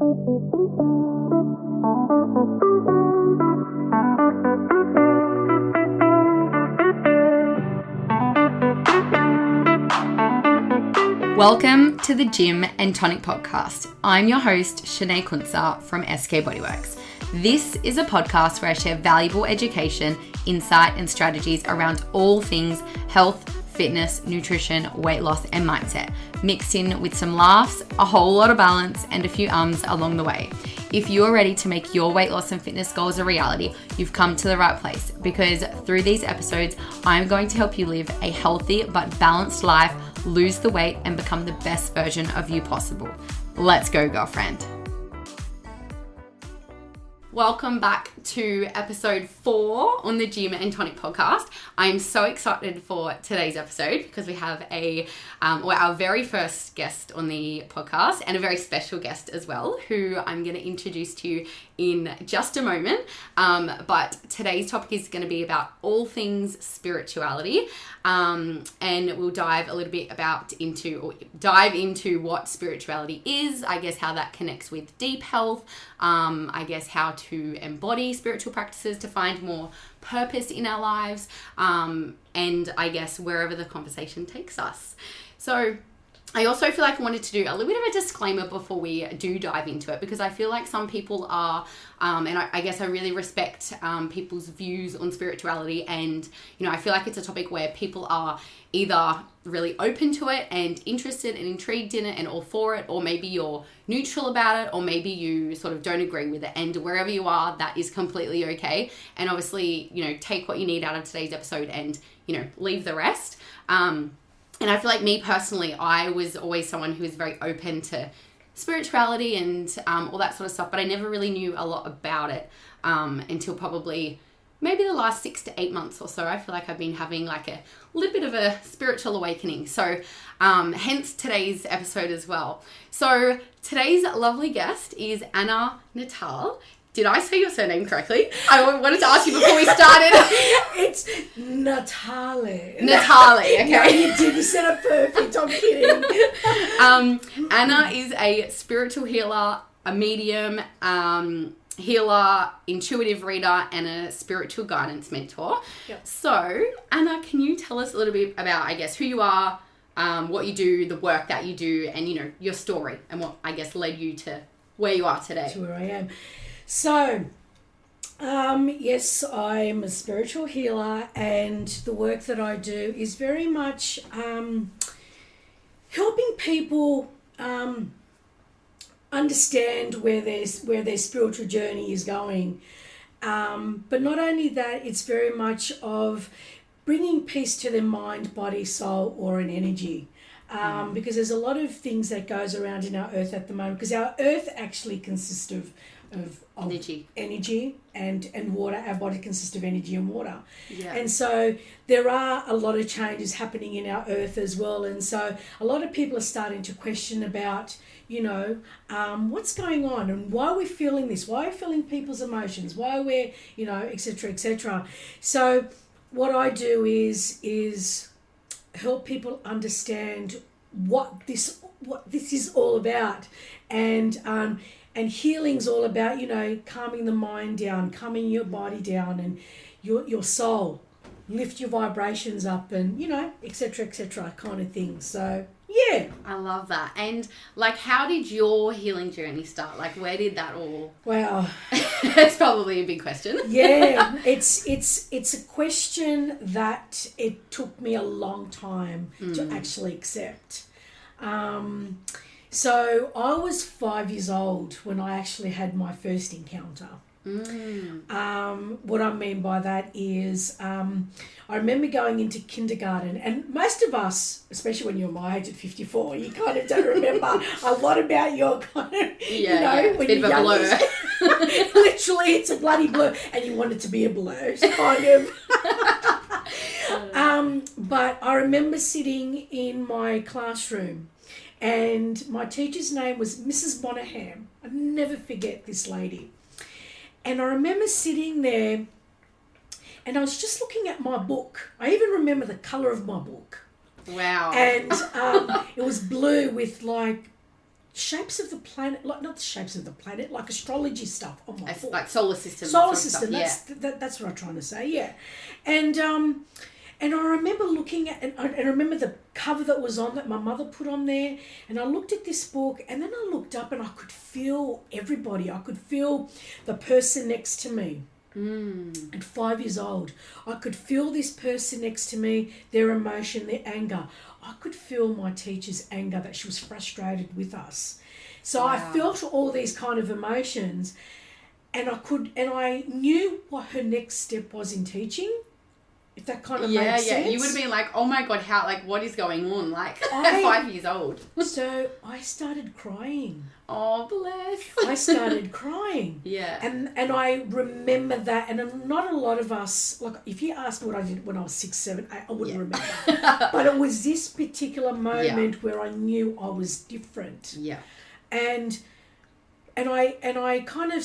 Welcome to the Gym and Tonic Podcast. I'm your host, Shanae Kunsa from SK Bodyworks. This is a podcast where I share valuable education, insight, and strategies around all things health, fitness, nutrition, weight loss, and mindset, mixed in with some laughs, a whole lot of balance, and a few ums along the way. If you're ready to make your weight loss and fitness goals a reality, you've come to the right place, because through these episodes, I'm going to help you live a healthy but balanced life, lose the weight, and become the best version of you possible. Let's go, girlfriend. Welcome back to episode 4 on the Gym and Tonic podcast. I'm so excited for today's episode because we have our very first guest on the podcast, and a very special guest as well, who I'm going to introduce to you in just a moment. But today's topic is going to be about all things spirituality, and we'll dive a little bit into what spirituality is, I guess how that connects with deep health, I guess how to embody spiritual practices to find more purpose in our lives, and I guess wherever the conversation takes us. So I also feel like I wanted to do a little bit of a disclaimer before we do dive into it, because I feel like some people are, and I guess I really respect people's views on spirituality, and I feel like it's a topic where people are either really open to it and interested and intrigued in it and all for it, or maybe you're neutral about it, or maybe you sort of don't agree with it, and wherever you are, that is completely okay. And obviously, take what you need out of today's episode and, leave the rest. And I feel like me personally, I was always someone who was very open to spirituality and all that sort of stuff, but I never really knew a lot about it until probably maybe the last 6 to 8 months or so. I feel like I've been having like a little bit of a spiritual awakening. So hence today's episode as well. So today's lovely guest is Anna Natale. Did I say your surname correctly? I wanted to ask you before we started. It's Natale. Natale, okay. No, you did. You said it perfect. I'm kidding. Anna is a spiritual healer, a medium, healer, intuitive reader, and a spiritual guidance mentor. Yep. So, Anna, can you tell us a little bit about, I guess, who you are, what you do, the work that you do, and, your story, and what, I guess, led you to where you are today? To where I am. So, yes, I'm a spiritual healer, and the work that I do is very much helping people understand where their spiritual journey is going. But not only that, it's very much of bringing peace to their mind, body, soul, or an energy. Because there's a lot of things that goes around in our earth at the moment, because our earth actually consists of energy and water. Our body consists of energy and water. Yeah. And so there are a lot of changes happening in our earth as well. And so a lot of people are starting to question about, what's going on and why we're feeling this, why we're feeling people's emotions, why we're, et cetera, et cetera. So what I do is help people understand what this is all about, and healing's all about, calming the mind down, calming your body down, and your soul, lift your vibrations up, and et cetera, kind of thing. So yeah, I love that. And how did your healing journey start? Where did that all? Wow, it's probably a big question. Yeah, it's a question that it took me a long time to actually accept. So I was 5 years old when I actually had my first encounter. What I mean by that is I remember going into kindergarten, and most of us, especially when you're my age at 54, you kind of don't remember a lot about your kind of, when bit you're of a young. blur. Literally, it's a bloody blur, and you want it to be a blur, kind of. But I remember sitting in my classroom, and my teacher's name was Mrs. Monaghan. I'll never forget this lady. And I remember sitting there, and I was just looking at my book. I even remember the colour of my book. Wow. And it was blue with shapes of the planet, like not the shapes of the planet, like astrology stuff on my book. Like solar system. Solar system. Stuff, That's what I'm trying to say. Yeah, and I remember looking at, and I remember the cover that was on that my mother put on there, and I looked at this book, and then I looked up and I could feel everybody. I could feel the person next to me. At 5 years old, I could feel this person next to me, their emotion, their anger. I could feel my teacher's anger, that she was frustrated with us. So I felt all these kind of emotions, and I knew what her next step was in teaching. If that kind of makes sense. You would have been like, oh my God, what is going on? Like, at 5 years old. So I started crying. Oh, bless. I started crying. Yeah. And I remember that, and not a lot of us, like, if you asked me what I did when I was 6, 7, 8, I wouldn't remember. But it was this particular moment where I knew I was different. Yeah. And I kind of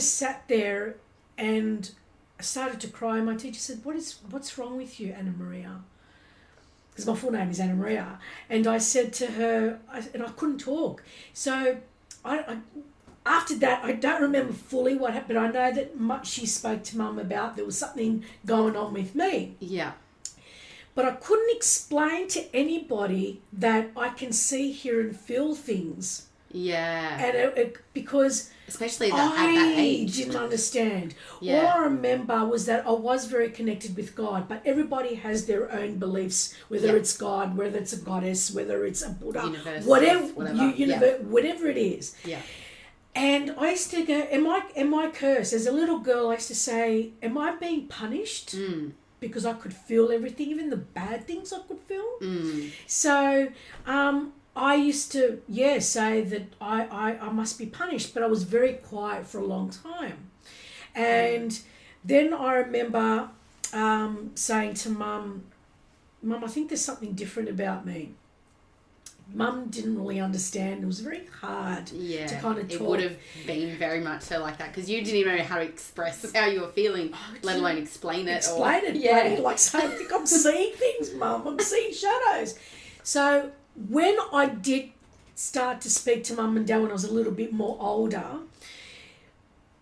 sat there and I started to cry. My teacher said, what's wrong with you, Anna Maria? Because my full name is Anna Maria. And I said to her, and I couldn't talk. So I after that, I don't remember fully what happened, but I know that she spoke to Mum about there was something going on with me. Yeah. But I couldn't explain to anybody that I can see, hear and feel things. Yeah. And because especially at that age. I didn't understand. Yeah. All I remember was that I was very connected with God, but everybody has their own beliefs, whether it's God, whether it's a goddess, whether it's a Buddha, universe, whatever it is. Yeah. And I used to go, am I cursed? As a little girl, I used to say, am I being punished? Because I could feel everything, even the bad things I could feel. So I used to, say that I must be punished, but I was very quiet for a long time. And then I remember saying to Mum, I think there's something different about me. Mum didn't really understand. It was very hard to kind of talk. It would have been very much so like that, because you didn't even know how to express how you were feeling, let alone explain it. Like saying, I think I'm seeing things, Mum. I'm seeing shadows. So when I did start to speak to Mum and Dad when I was a little bit more older,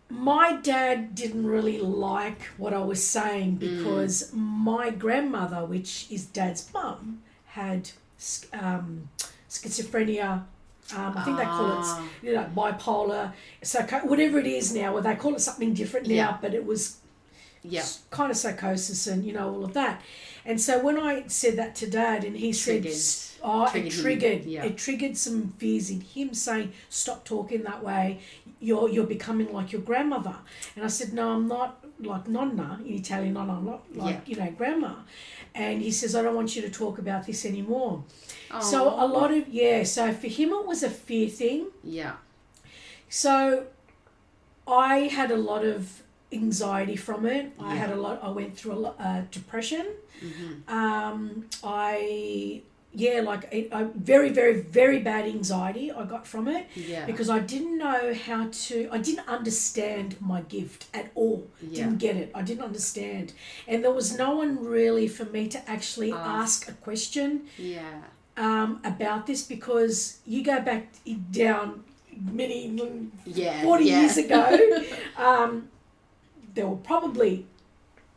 my dad didn't really like what I was saying because my grandmother, which is Dad's mum, had schizophrenia. I think they call it, bipolar, whatever it is now. Well, they call it something different now, but it was kind of psychosis and all of that. And so when I said that to Dad, and he said, it triggered some fears in him, saying, stop talking that way, you're becoming like your grandmother. And I said, no, I'm not like nonna, in Italian, nonna, I'm not like grandma. And he says, I don't want you to talk about this anymore. Oh. So a lot of, so for him it was a fear thing. Yeah. So I had a lot of anxiety from it. I went through a lot depression. I very, very, very bad anxiety I got from it because I didn't know I didn't understand my gift at all. Didn't get it. I didn't understand. And there was no one really for me to actually ask a question about this, because you go back down many 40 years ago, there were probably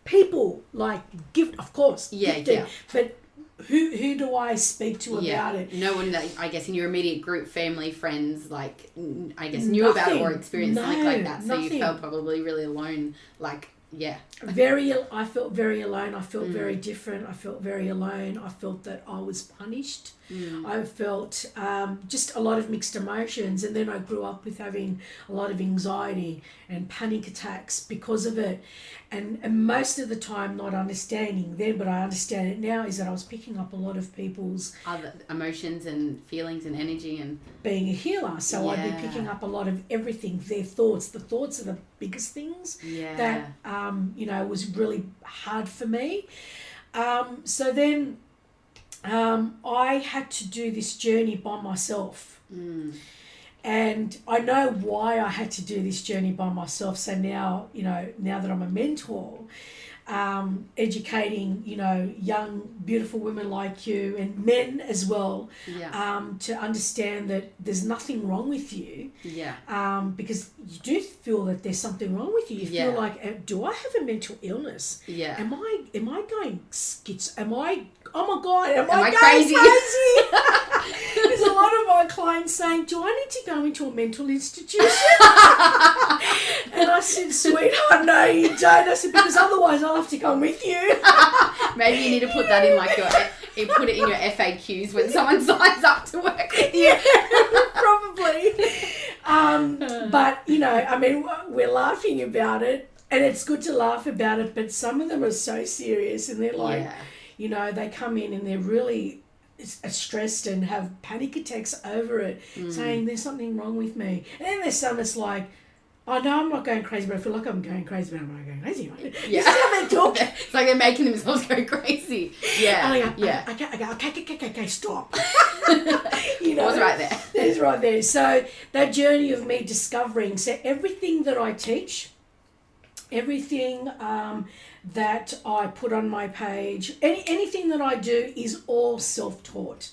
people like gifted, but who do I speak to about it? No one that, I guess, in your immediate group, family, friends, like, I guess, knew about it or experienced something like that. So you felt probably really alone, I felt very alone. I felt very different. I felt very alone. I felt that I was punished. I felt just a lot of mixed emotions. And then I grew up with having a lot of anxiety and panic attacks because of it. And most of the time not understanding then, but I understand it now, is that I was picking up a lot of people's other emotions and feelings and energy, and being a healer. So I'd be picking up a lot of everything, their thoughts. The thoughts are the biggest things that, was really hard for me. So then I had to do this journey by myself. And I know why I had to do this journey by myself. So now, now that I'm a mentor, educating, young, beautiful women like you and men as well, to understand that there's nothing wrong with you. Because you do feel that there's something wrong with you. You feel like, do I have a mental illness? Am I going oh my God, am I going crazy? There's a lot of my clients saying, do I need to go into a mental institution? And I said, sweetheart, no, you don't. I said, because otherwise I'll have to come with you. Maybe you need to put that in put it in your FAQs when someone signs up to work with you. Probably. But, we're laughing about it, and it's good to laugh about it, but some of them are so serious, and they're like, they come in and they're really stressed and have panic attacks over it, saying there's something wrong with me. And then there's some that's like, oh no, I'm not going crazy, but I feel like I'm going crazy, but I'm not going crazy. Yeah. This is how they talk. It's like they're making themselves go crazy. Yeah. Okay, stop. It was right there. It's right there. So that journey of me discovering, so everything that I teach, everything that I put on my page, anything that I do is all self-taught.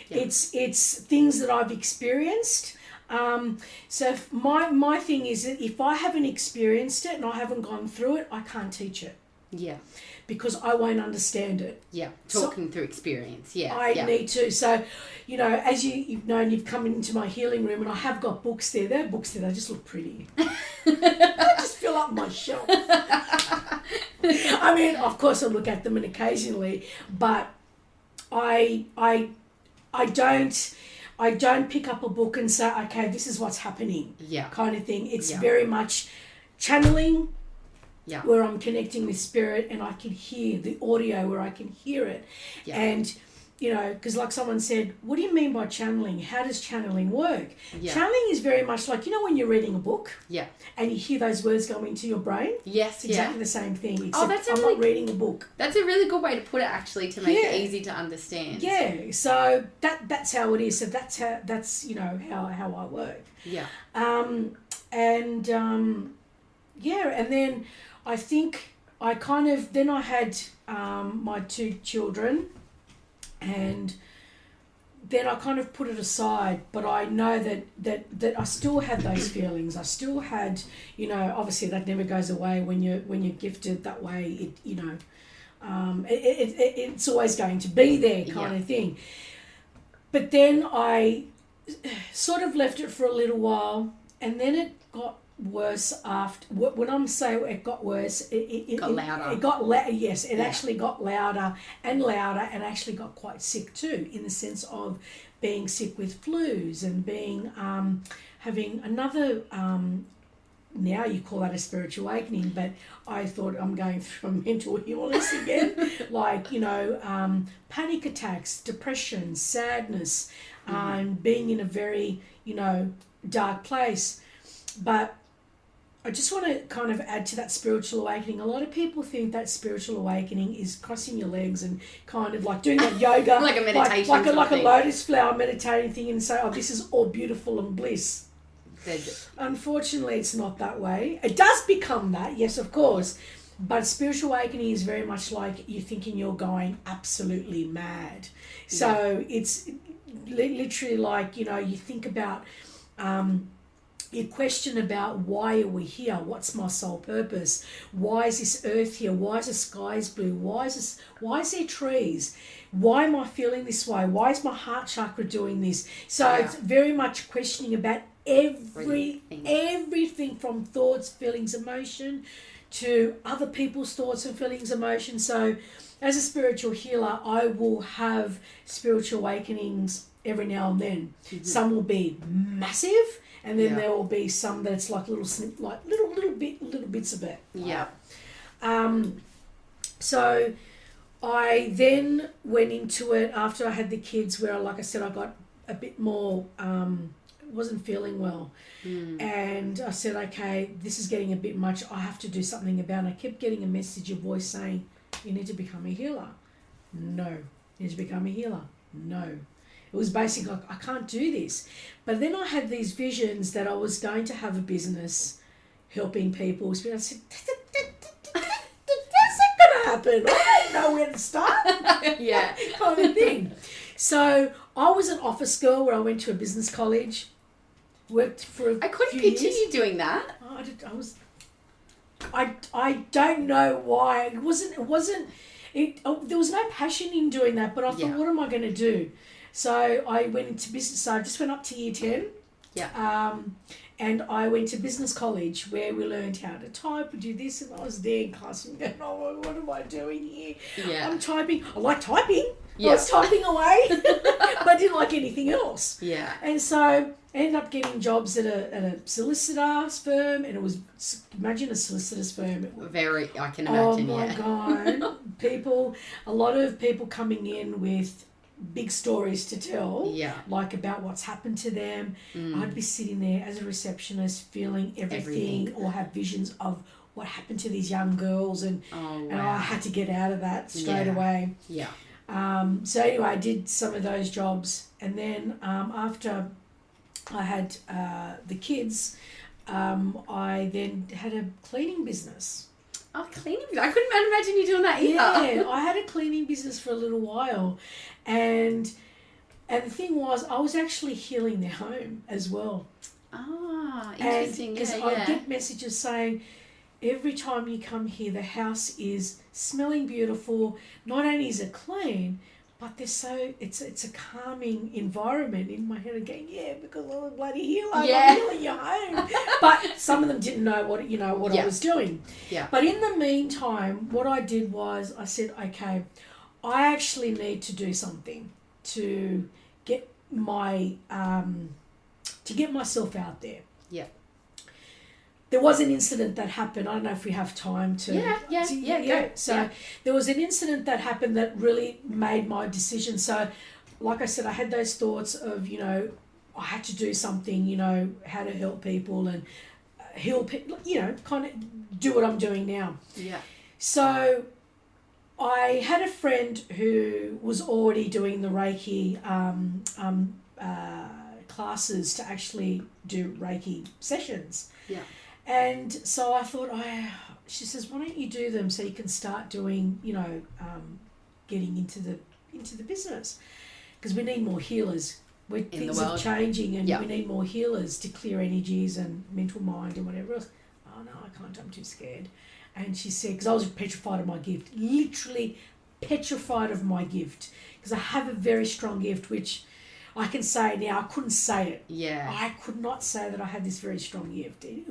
It's things that I've experienced. So my thing is that if I haven't experienced it and I haven't gone through it, I can't teach it. Because I won't understand it. Talking through experience. I need to. So, as you've known, you've come into my healing room and I have got books there. There are books there. They just look pretty. I just fill up my shelf. I mean, of course I look at them and occasionally, but I don't pick up a book and say, okay, this is what's happening. Kind of thing. It's very much channeling. Where I'm connecting with spirit and I can hear the audio, where I can hear it. And, because like someone said, what do you mean by channeling? How does channeling work? Channeling is very much like, when you're reading a book and you hear those words go into your brain. Yes, it's exactly the same thing, except I'm not reading a book. That's a really good way to put it, actually, to make it easy to understand. So that's how it is. So that's how I work. And then I think I had my 2 children, and then I kind of put it aside, but I know that I still had those feelings. I still had, obviously that never goes away when you're gifted that way. It's always going to be there, kind of thing. But then I sort of left it for a little while, and then it got worse after. When I'm saying it got worse, it got louder. It got yes, it actually got louder, and actually got quite sick too, in the sense of being sick with flus and being having another. Now you call that a spiritual awakening, but I thought I'm going through a mental illness again, like panic attacks, depression, sadness, being in a very dark place, but. I just want to kind of add to that spiritual awakening. A lot of people think that spiritual awakening is crossing your legs and kind of like doing that yoga. Like a meditation. Like a lotus flower meditating thing, and say, oh, this is all beautiful and bliss. Unfortunately, it's not that way. It does become that, yes, of course. But spiritual awakening is very much like you're thinking you're going absolutely mad. So it's literally like, you think about... you question about, why are we here? What's my soul purpose? Why is this earth here? Why is the skies blue? Why is there trees? Why am I feeling this way? Why is my heart chakra doing this? So it's very much questioning about everything from thoughts, feelings, emotion to other people's thoughts and feelings, emotion. So as a spiritual healer, I will have spiritual awakenings every now and then. Some will be massive, and then there will be some that's like little bits of it. So I then went into it after I had the kids, where, like I said, I got a bit more, wasn't feeling well. And I said, okay, this is getting a bit much. I have to do something about it. I kept getting a message, a voice saying, you need to become a healer. No. You need to become a healer. No. It was basically like, I can't do this. But then I had these visions that I was going to have a business helping people. I said, that's not going happen? I don't know where to start. Yeah. Kind of thing. So I was an office girl where I went to a business college, worked for I couldn't few picture years. you doing that. I don't know why. There was no passion in doing that, but I thought, what am I going to do? So I went into business. So I just went up to year 10. Yeah. And I went to business college where we learned how to type and do this. And I was there in class and going, oh, what am I doing here? Yeah. I'm typing. I like typing. Yeah. I was typing away, but I didn't like anything else. Yeah. And so I ended up getting jobs at a solicitor's firm, and it was, imagine a solicitor's firm. I can imagine, oh my God. A lot of people coming in with big stories to tell, like about what's happened to them. I'd be sitting there as a receptionist feeling everything. Or have visions of what happened to these young girls, and I had to get out of that straight away. Yeah. So anyway, I did some of those jobs, and then after I had the kids, I then had a cleaning business. Oh, cleaning! I couldn't imagine you doing that either. Yeah, I had a cleaning business for a little while, and the thing was, I was actually healing their home as well. Ah, interesting. Because I get messages saying, every time you come here, the house is smelling beautiful. Not only is it clean, but it's a calming environment. In my head, I'm going, because I'm a bloody healer. I'm healing your home. But some of them didn't know what I was doing. Yeah. But in the meantime, what I did was I said, okay, I actually need to do something to get myself out there. Yeah. There was an incident that happened. I don't know if we have time to... Yeah. So there was an incident that happened that really made my decision. So, like I said, I had those thoughts of, I had to do something, how to help people and heal people, kind of do what I'm doing now. Yeah. So I had a friend who was already doing the reiki classes to actually do reiki sessions. Yeah. And so I thought, she says, why don't you do them so you can start doing, getting into the business, because we need more healers. Things are changing, and we need more healers to clear energies and mental mind and whatever else. Oh no, I can't. I'm too scared. And she said, because I was petrified of my gift, literally petrified of my gift, because I have a very strong gift, which I can say now. I couldn't say it. Yeah. I could not say that I had this very strong gift. It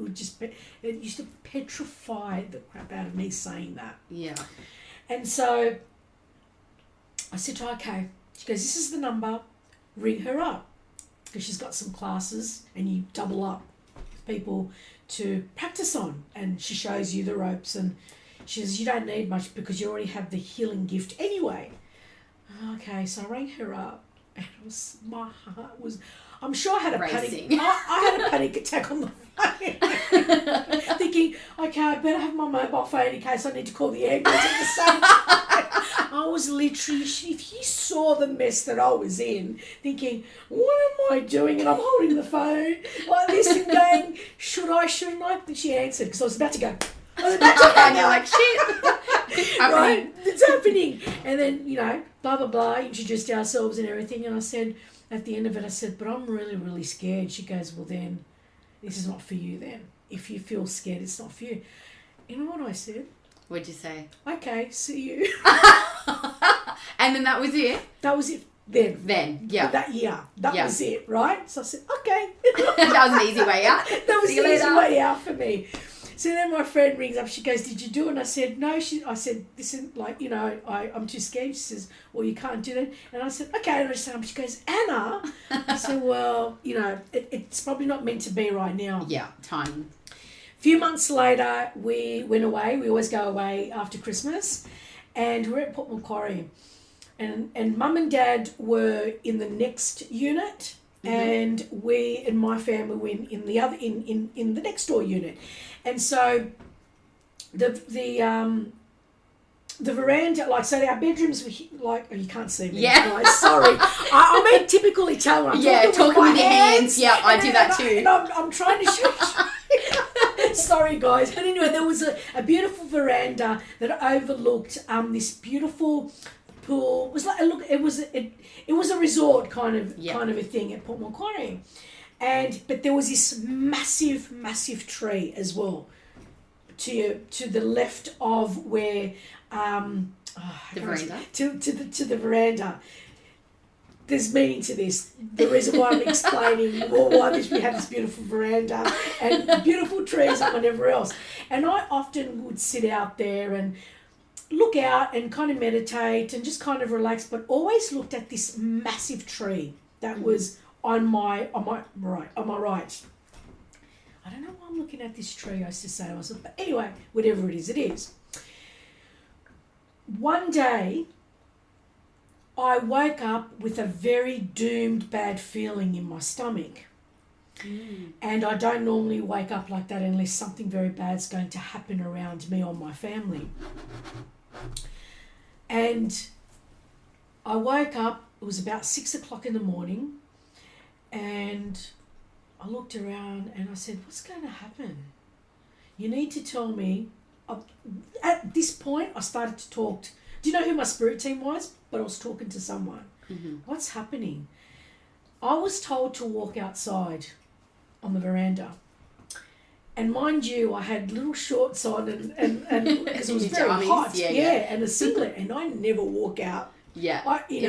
used to petrify the crap out of me saying that. Yeah. And so I said to her, okay. She goes, this is the number. Ring her up, because she's got some classes and you double up people to practice on, and she shows you the ropes, and she says, you don't need much because you already have the healing gift anyway. Okay, so I rang her up. And my heart was, I'm sure I had a panic. I had a panic attack on the phone, thinking, okay, I better have my mobile phone in case I need to call the ambulance at the same time. I was literally, if you saw the mess that I was in, thinking, what am I doing? And I'm holding the phone like this and going, should I, shouldn't I? But she answered, because I was about to go. And you're like, shit. Right? It's happening. And then, blah, blah, blah, introduced ourselves and everything. And I said, at the end of it, I said, but I'm really, really scared. She goes, well, then, this is not for you then. If you feel scared, it's not for you. You know what I said? What'd you say? Okay, see you. And then that was it? That was it. Then, yeah. That year. That was it, right? So I said, okay. That was an easy way out. That was the easy way out for me. So then my friend rings up. She goes, did you do it? And I said, no. I said, this isn't like, I'm too scared. She says, well, you can't do that. And I said, okay. And she goes, Anna. I said, well, it's probably not meant to be right now. Yeah, time. A few months later, we went away. We always go away after Christmas. And we're at Port Macquarie. And Mum and Dad were in the next unit. Mm-hmm. And we and my family were in the other in the next door unit. And so the veranda, like, so our bedrooms were like, oh, you can't see me. Yeah. Guys, sorry. I'm a typical Italian. I'm talking with your hands. Yeah, I do that too. And I'm trying to show you. Sorry, guys. But anyway, there was a beautiful veranda that overlooked this beautiful pool. It was like it was a resort kind of a thing at Port Macquarie, but there was this massive tree as well to the left of where the veranda to the veranda. There's meaning to this. The reason why I'm explaining why we have this beautiful veranda and beautiful trees and whatever else. And I often would sit out there and look out and kind of meditate and just kind of relax, but always looked at this massive tree that was on my right. I don't know why I'm looking at this tree, I used to say to myself, but anyway, whatever it is. One day, I woke up with a very doomed bad feeling in my stomach. And I don't normally wake up like that unless something very bad's going to happen around me or my family. And I woke up, it was about 6 o'clock in the morning, and I looked around and I said, what's going to happen? You need to tell me. At this point, I started to talk. Do you know who my spirit team was? But I was talking to someone. What's happening? I was told to walk outside on the veranda. And mind you, I had little shorts on and because it was very hot. And a singlet. And I never walk out. In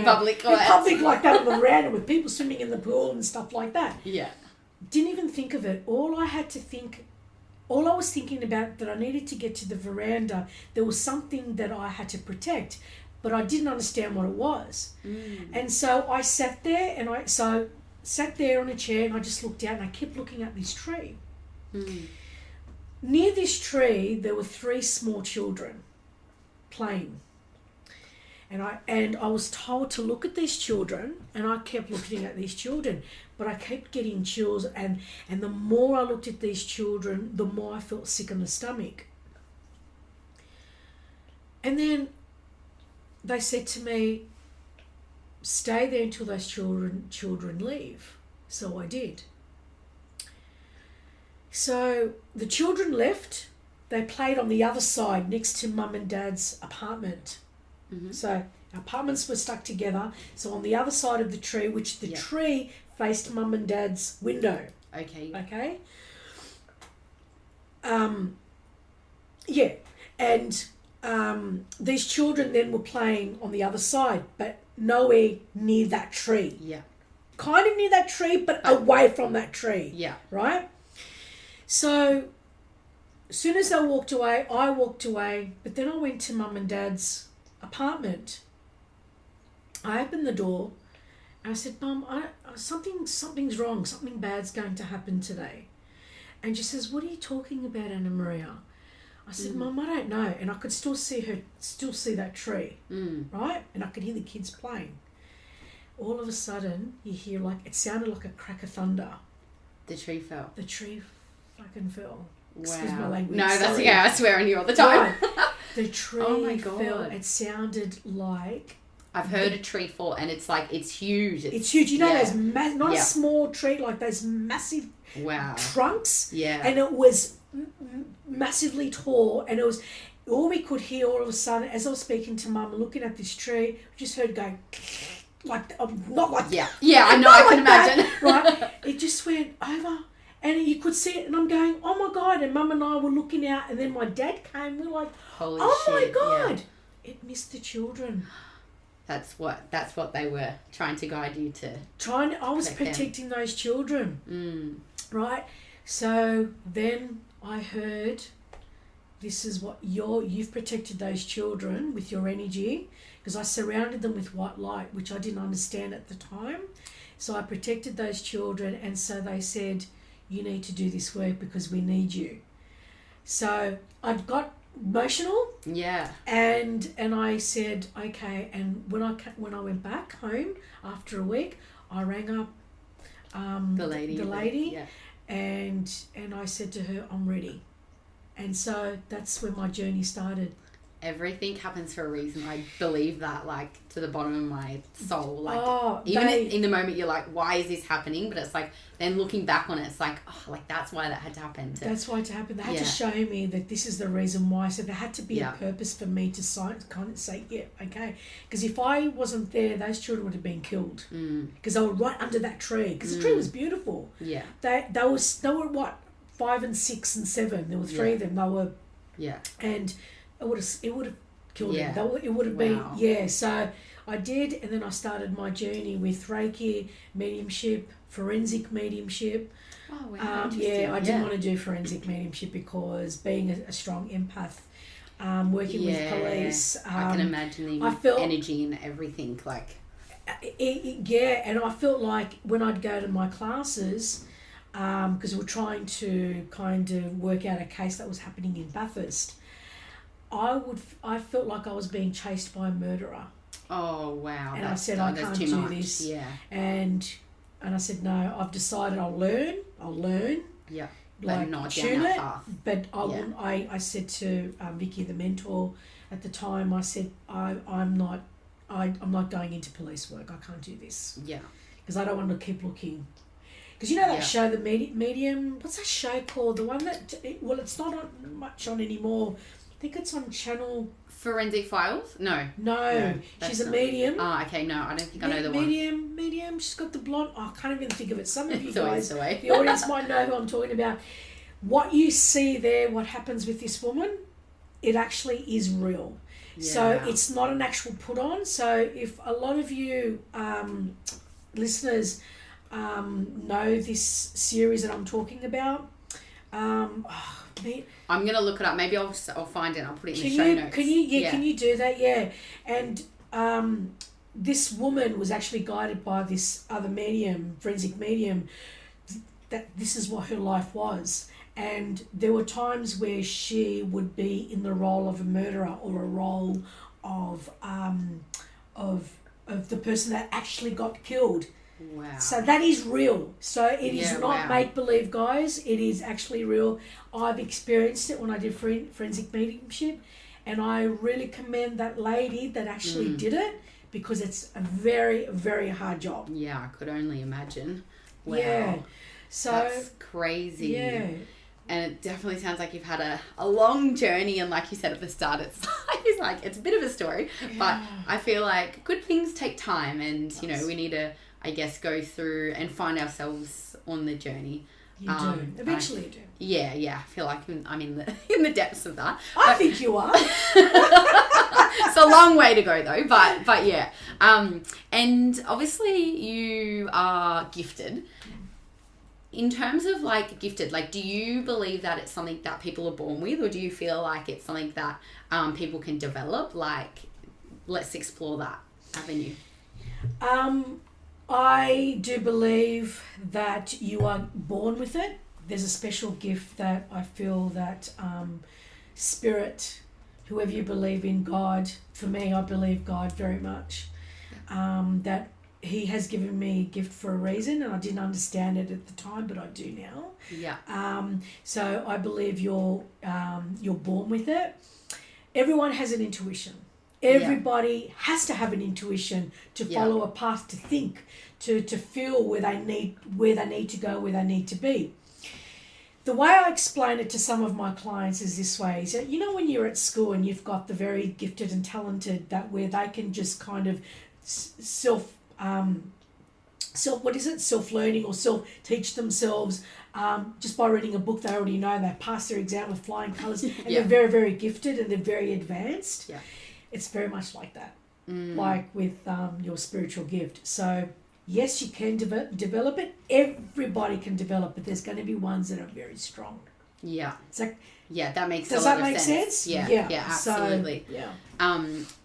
public. In public like that on the veranda with people swimming in the pool and stuff like that. Didn't even think of it. All I was thinking about that I needed to get to the veranda, there was something that I had to protect, but I didn't understand what it was. And so I sat there on a chair and I just looked out and I kept looking at this tree. Near this tree, there were 3 small children playing. And I was told to look at these children, and I kept looking at these children, but I kept getting chills, and the more I looked at these children, the more I felt sick in the stomach. And then they said to me, stay there until those children leave. So I did. So the children left. They played on the other side next to Mum and Dad's apartment. So our apartments were stuck together. So on the other side of the tree, which the tree faced Mum and Dad's window. Okay. And these children then were playing on the other side, but nowhere near that tree. Kind of near that tree, but away from that tree. Right? So as soon as they walked away, I walked away, but then I went to Mum and Dad's apartment. I opened the door and I said, Mum, something's wrong. Something bad's going to happen today. And she says, what are you talking about, Anna Maria? I said, Mum, I don't know. And I could still see that tree, right? And I could hear the kids playing. All of a sudden, you hear it sounded like a crack of thunder. The tree fell. The tree fucking fell. Wow. Excuse my language. No, that's okay. I swear on you all the time. Right. The tree oh my God. fell. It sounded like... I've heard a tree fall and it's huge. It's huge. You know those not a small tree, like those massive trunks. And it was massively tall, and it was... All we could hear all of a sudden, as I was speaking to Mum and looking at this tree, we just heard going... Like, not like... I know, I can imagine. Right? It just went over... And you could see it, and I'm going, oh my God. And Mum and I were looking out, and then my dad came. We were like, holy oh shit, my God. It missed the children. That's what they were trying to guide you to. I was protecting those children. Right? So then I heard, this is what you've protected those children with your energy, because I surrounded them with white light, which I didn't understand at the time. So I protected those children, and so they said, you need to do this work because we need you. So I got emotional. And I said, okay. And when I went back home after a week, I rang up the lady, and I said to her, I'm ready. And so that's where my journey started. everything happens for a reason. I believe that, like, to the bottom of my soul. Like, in the moment, you're like, why is this happening? But it's like, then looking back on it, it's like, oh, like, that's why that had to happen. That's why it happened. They had to show me that this is the reason why. So there had to be a purpose for me to kind of say, yeah, okay. Because if I wasn't there, those children would have been killed. Because they were right under that tree. Because the tree was beautiful. Yeah. They were what, 5 and 6 and 7. There were 3 of them. They were. Yeah. And it would have killed them. It would have been, So I did, and then I started my journey with reiki, mediumship, forensic mediumship. Oh, wow. I didn't want to do forensic mediumship because being a strong empath, working with police. I can imagine the energy and everything. Like, and I felt like when I'd go to my classes, because we're trying to kind of work out a case that was happening in Bathurst, I felt like I was being chased by a murderer. Oh, wow. And I said, I can't do this. Yeah. And I said, no, I've decided I'll learn. Yeah. Like, not tune down it. that path. But I said to Vicky, the mentor at the time, I said, I'm not going into police work. I can't do this. Yeah. Because I don't want to keep looking. Because you know that show, the Medium, what's that show called? The one that, it's not much on anymore. I think it's on channel... Forensic Files? No, she's a medium. Oh, okay, no, I don't think I know the medium, she's got the blonde... Oh, I can't even think of it. Some of you guys, the audience might know who I'm talking about. What you see there, what happens with this woman, it actually is real. Yeah. So it's not an actual put-on. So if a lot of you listeners know this series that I'm talking about... I'm going to look it up. Maybe I'll find it and I'll put it in the show notes. Can you do that? Yeah. And this woman was actually guided by this other medium, forensic medium, that this is what her life was. And there were times where she would be in the role of a murderer or a role of the person that actually got killed. Wow. So that is real. So it is not make-believe, guys. It is actually real. I've experienced it when I did forensic mediumship, and I really commend that lady that actually did it, because it's a very, very hard job. Yeah, I could only imagine. Wow. Yeah. So that's crazy. Yeah. And it definitely sounds like you've had a long journey, and like you said at the start, it's a bit of a story, but I feel like good things take time, and you know, we need to, I guess, go through and find ourselves on the journey. You do. Eventually you do. Yeah. I feel like I'm in the depths of that. I think you are. It's a long way to go though, but yeah. And obviously you are gifted. In terms of like gifted, like, do you believe that it's something that people are born with, or do you feel like it's something that people can develop? Like, let's explore that avenue. I do believe that you are born with it. There's a special gift that I feel that spirit, whoever you believe in, God, for me, I believe God very much, that he has given me a gift for a reason, and I didn't understand it at the time, but I do now. Yeah. So I believe you're born with it. Everyone has an intuition. Everybody has to have an intuition to follow a path, to think, to feel where they need to go, where they need to be. The way I explain it to some of my clients is this way: is that, you know, when you're at school and you've got the very gifted and talented, that where they can just kind of self-learning or self-teach themselves just by reading a book they already know, they pass their exam with flying colours, and they're very, very gifted and they're very advanced. Yeah. It's very much like that, like with your spiritual gift. So yes, you can develop it. Everybody can develop it. There's going to be ones that are very strong. Yeah. It's like, that makes a lot of sense. Does that make sense? Yeah, absolutely. So,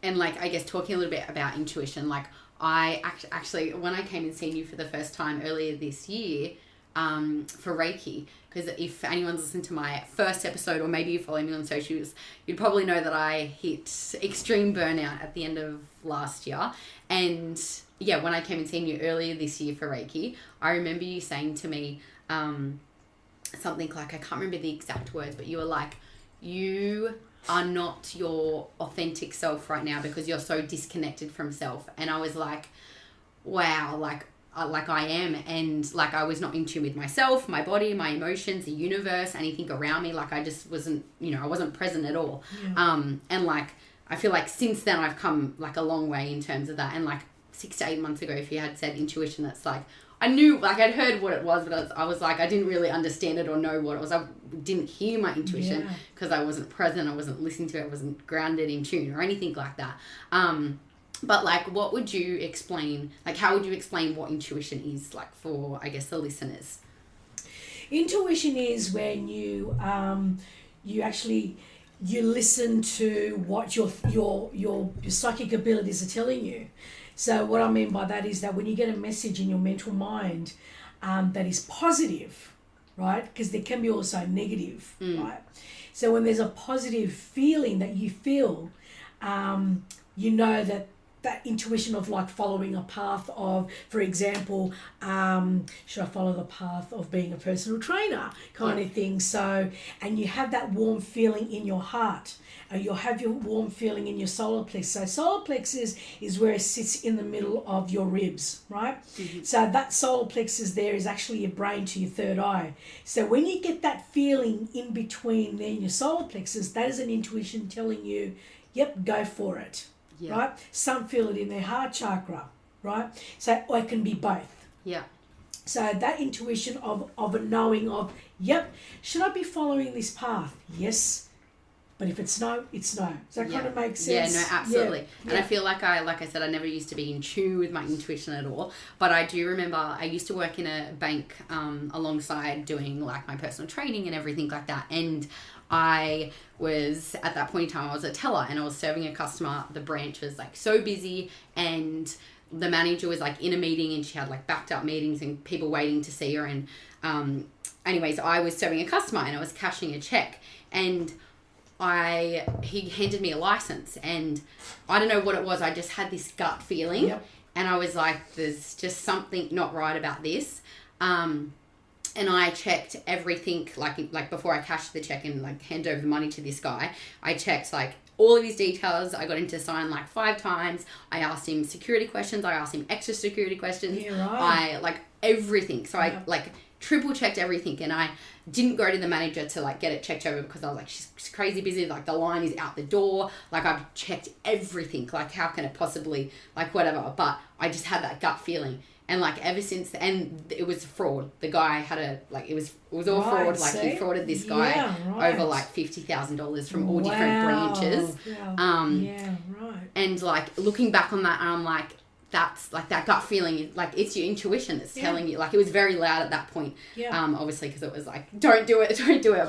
and like, I guess talking a little bit about intuition, like I actually, when I came and seen you for the first time earlier this year, for Reiki, because if anyone's listened to my first episode, or maybe you follow me on socials, you'd probably know that I hit extreme burnout at the end of last year. And yeah, when I came and seen you earlier this year for Reiki, I remember you saying to me something like, I can't remember the exact words, but you were like, you are not your authentic self right now because you're so disconnected from self. And I was like, wow, like I am. And like, I was not in tune with myself, my body, my emotions, the universe, anything around me. Like I just wasn't, I wasn't present at all. Yeah. And like, I feel like since then I've come like a long way in terms of that. And like 6 to 8 months ago, if you had said intuition, that's like, I knew, like I'd heard what it was, but I was like, I didn't really understand it or know what it was. I didn't hear my intuition because I wasn't present. I wasn't listening to it. I wasn't grounded in tune or anything like that. But like, what would you explain, like how would you explain what intuition is, like for, I guess, the listeners? Intuition is when you listen to what your psychic abilities are telling you. So what I mean by that is that when you get a message in your mental mind that is positive, right? Because there can be also negative, right? So when there's a positive feeling that you feel, you know that intuition of like following a path of, for example, should I follow the path of being a personal trainer kind of thing. So, and you have that warm feeling in your heart. You'll have your warm feeling in your solar plexus. So solar plexus is where it sits in the middle of your ribs, right? Mm-hmm. So that solar plexus there is actually your brain to your third eye. So when you get that feeling in between there in your solar plexus, that is an intuition telling you, yep, go for it. Yeah. Right? Some feel it in their heart chakra, right? So or it can be both. Yeah. So that intuition of a knowing of, yep, should I be following this path? Yes. But if it's no, it's no. Does that kind of make sense? Yeah, no, absolutely. Yeah. And I feel like I said, I never used to be in tune with my intuition at all. But I do remember I used to work in a bank alongside doing like my personal training and everything like that. And I was, at that point in time, I was a teller and I was serving a customer. The branch was like so busy and the manager was like in a meeting and she had like backed up meetings and people waiting to see her. And anyways, I was serving a customer and I was cashing a check and he handed me a license and I don't know what it was. I just had this gut feeling and I was like, there's just something not right about this. And I checked everything, like before I cashed the check and like handed over the money to this guy, I checked like all of his details. I got him to sign like 5 times. I asked him security questions. I asked him extra security questions. Yeah, right. I like everything. So I like triple checked everything and I didn't go to the manager to like get it checked over because I was like, she's crazy busy. Like the line is out the door. Like I've checked everything. Like how can it possibly, like whatever. But I just had that gut feeling. And like ever since, and it was fraud. The guy had it was all fraud. Like he frauded this guy over like $50,000 from all different branches. Yeah, right. And like looking back on that, I'm like, that's like that gut feeling. Like it's your intuition that's telling you. Like it was very loud at that point. Yeah. Obviously because it was like, don't do it.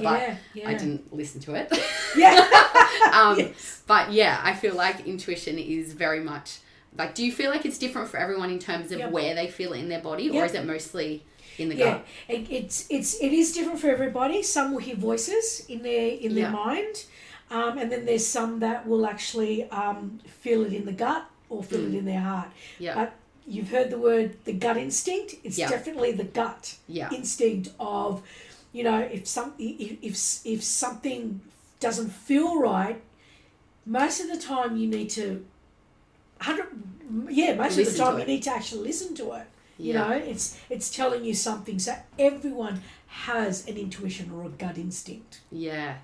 But I didn't listen to it. Yes. But yeah, I feel like intuition is very much. Like, do you feel like it's different for everyone in terms of where they feel it in their body, or is it mostly in the gut? Yeah, it is different for everybody. Some will hear voices in their mind, and then there's some that will actually feel it in the gut or feel it in their heart. Yeah. But you've heard the gut instinct. It's definitely the gut instinct of, if something doesn't feel right, most of the time you need to. Most of the time you need to actually listen to it. You know, it's telling you something. So everyone has an intuition or a gut instinct. Yeah.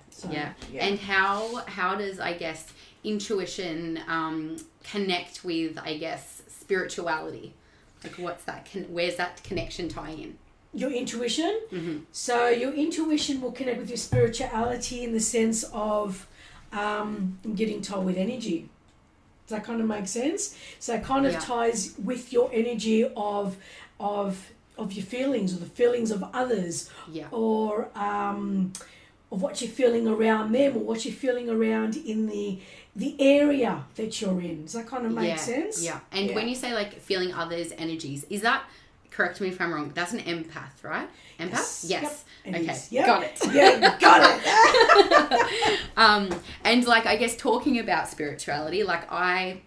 And how does, I guess, intuition connect with, I guess, spirituality? Like what's that? Where's that connection tie in? Your intuition. Mm-hmm. So your intuition will connect with your spirituality in the sense of getting told with energy. Does that kind of make sense? So it kind of ties with your energy of your feelings or the feelings of others, or of what you're feeling around them or what you're feeling around in the area that you're in. Does that kind of make sense? Yeah. And when you say like feeling others' energies, is that, correct me if I'm wrong, that's an empath, right? Empath? Yes. Yep. Okay. Yep. Got it. Yeah, got it. And like, I guess talking about spirituality, like I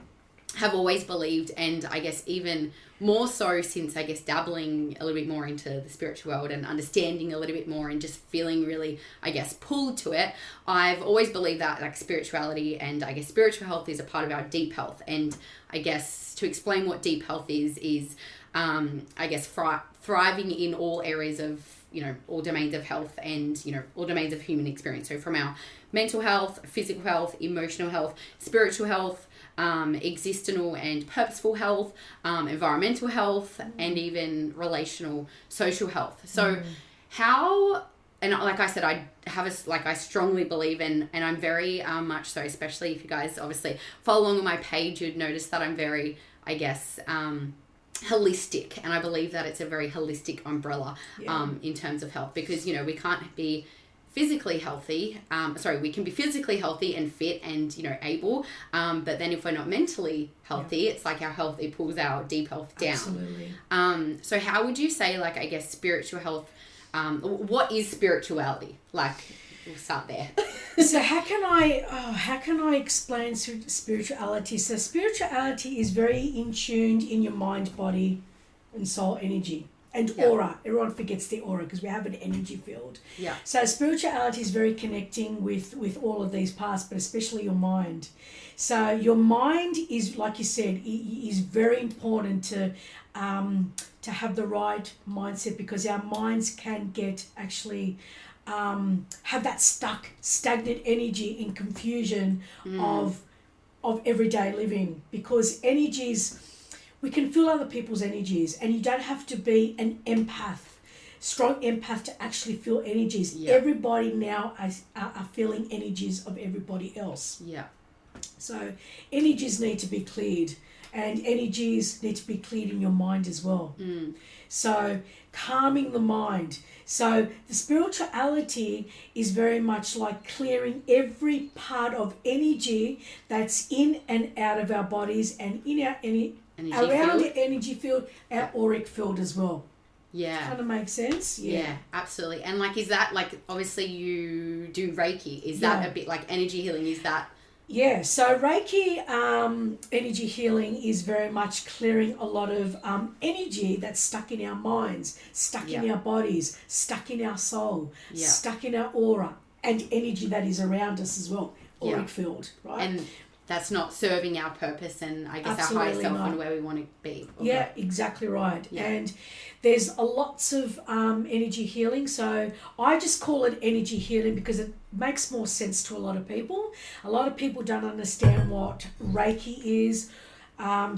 have always believed, and I guess even more so since I guess dabbling a little bit more into the spiritual world and understanding a little bit more and just feeling really, I guess, pulled to it, I've always believed that like spirituality and I guess spiritual health is a part of our deep health. And I guess to explain what deep health is I guess thriving in all areas of, you know, all domains of health and, you know, all domains of human experience. So from our mental health, physical health, emotional health, spiritual health, existential and purposeful health, environmental health, and even relational, social health. So how, and like I said, I strongly believe in, and I'm very much so, especially if you guys obviously follow along on my page, you'd notice that I'm very, I guess, holistic, and I believe that it's a very holistic umbrella in terms of health, because, you know, we can't be physically healthy, we can be physically healthy and fit and, you know, able, but then if we're not mentally healthy, it's like our health, it pulls our deep health down. Absolutely. So how would you say, like, I guess spiritual health, what is spirituality? Like, we'll start there. So how can I explain spirituality? So spirituality is very in tuned in your mind, body, and soul energy. And aura. Everyone forgets the aura because we have an energy field. Yeah. So spirituality is very connecting with all of these parts, but especially your mind. So your mind is, like you said, is very important to have the right mindset, because our minds can get actually have that stagnant energy in confusion of everyday living, because energies, we can feel other people's energies, and you don't have to be an strong empath to actually feel energies. Yeah. Everybody now are feeling energies of everybody else. Yeah. So energies need to be cleared, and energies need to be cleared in your mind as well. So calming the mind. So the spirituality is very much like clearing every part of energy that's in and out of our bodies and in our around the energy field, our auric field as well. Yeah. Kind of makes sense. Yeah, absolutely. And like, is that like, obviously you do Reiki. Is that a bit like energy healing? Is that? Yeah. So Reiki energy healing is very much clearing a lot of energy that's stuck in our minds, stuck in our bodies, stuck in our soul, stuck in our aura, and energy that is around us as well. Auric field, right? And that's not serving our purpose and I guess absolutely our higher self and where we want to be. Okay. Yeah, exactly right. Yeah. And there's lots of energy healing. So I just call it energy healing because it makes more sense to a lot of people. A lot of people don't understand what Reiki is.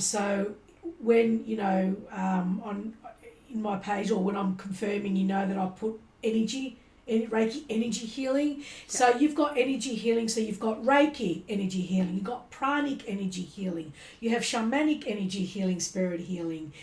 So when, you know, in my page, or when I'm confirming, you know that I put Reiki energy healing. So you've got energy healing. So you've got Reiki energy healing. You've got pranic energy healing. You have shamanic energy healing, spirit healing.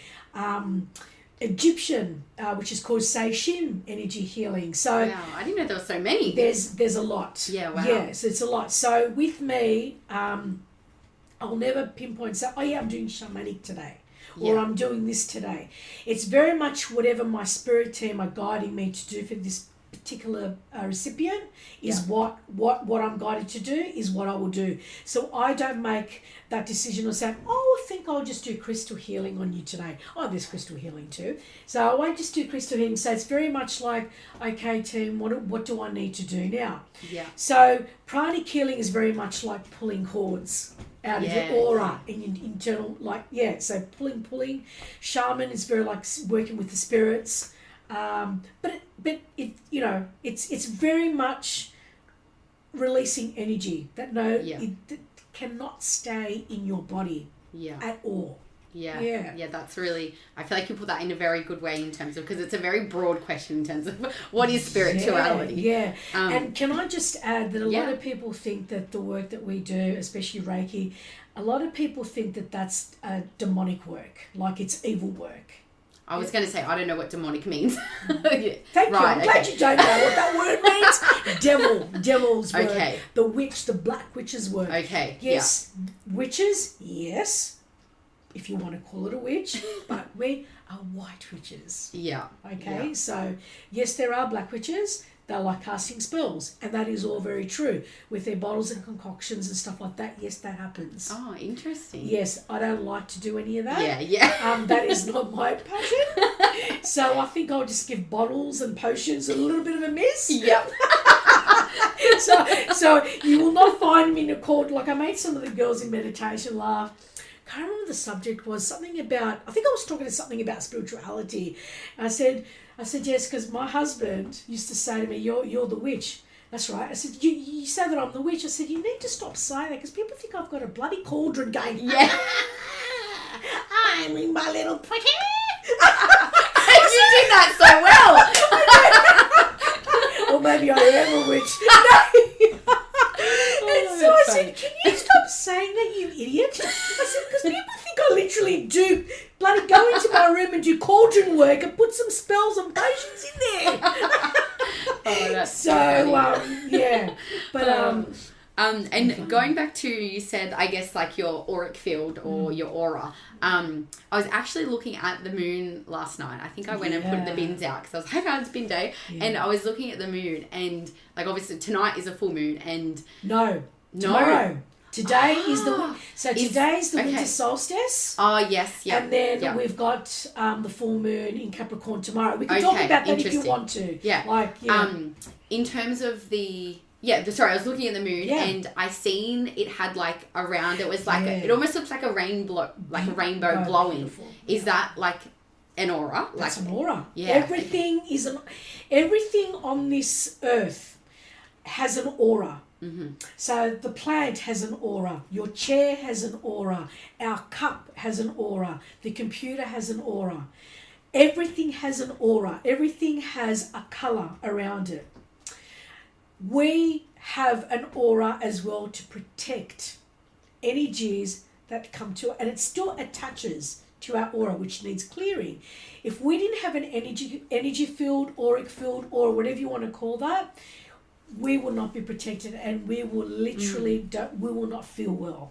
Egyptian, which is called Seishin energy healing. So wow, I didn't know there were so many. There's a lot. Yeah, wow. Yes, it's a lot. So with me, I'll never pinpoint, say, oh yeah, I'm doing shamanic today. Or I'm doing this today. It's very much whatever my spirit team are guiding me to do for this particular recipient is what I'm guided to do is what I will do. So I don't make that decision or say, oh, I think I'll just do crystal healing on you today. Oh, there's crystal healing too. So I won't just do crystal healing. So it's very much like, okay, team, what do I need to do now? Yeah. So pranic healing is very much like pulling cords out of your aura and your internal, so pulling. Shaman is very like working with the spirits. But it you know, it's very much releasing energy that it cannot stay in your body at all. Yeah, that's really, I feel like you put that in a very good way in terms of, because it's a very broad question in terms of what is spirituality. Yeah. And can I just add that a lot of people think that the work that we do, especially Reiki, a lot of people think that that's demonic work, like it's evil work. I was going to say, I don't know what demonic means. Thank you. I'm glad you don't know what that word means. Devil's word. Okay. The witch, the black witch's word. Okay. Yes. Yeah. Witches, yes. If you want to call it a witch, but we are white witches. Yeah. Okay. Yeah. So, yes, there are black witches. they like casting spells, and that is all very true with their bottles and concoctions and stuff like that. Yes, that happens. Oh, interesting. Yes, I don't like to do any of that. Yeah. That is not my passion. So I think I'll just give bottles and potions a little bit of a miss. Yep. So you will not find me in a court. Like, I made some of the girls in meditation laugh. I can't remember the subject was. Something about, I think I was talking to something about spirituality. I said yes, because my husband used to say to me, you're the witch. That's right. I said, you say that I'm the witch. I said, you need to stop saying that because people think I've got a bloody cauldron going. Yeah. I'm in my little pretty. You did that so well. Or maybe I am a witch. No. And so I said, can you stop saying that, you idiot? I said, because people think I literally do bloody go into my room and do cauldron work and put some spells and potions in there. Oh, that's so funny. yeah. But and going back to, you said, I guess, like your auric field or your aura. I was actually looking at the moon last night. I think I went and put the bins out because I was like, hey, it's bin day. Yeah. And I was looking at the moon, and like obviously tonight is a full moon, and no. Tomorrow. Today is today's the winter solstice. Oh, yes, yeah. And then we've got the full moon in Capricorn tomorrow. We can talk about that if you want to. Yeah. In terms of the sorry, I was looking at the moon and I seen it had like around it was like it almost looks like a rainbow, like a rainbow glowing. Beautiful. Is that like an aura? That's an aura. Yeah. Everything on this earth has an aura. Mm-hmm. So the plant has an aura, your chair has an aura, our cup has an aura, the computer has an aura. Everything has an aura. Everything has a colour around it. We have an aura as well to protect energies that come to it, and it still attaches to our aura, which needs clearing. If we didn't have an energy field, auric field, or whatever you want to call that, we will not be protected, and we will literally we will not feel well.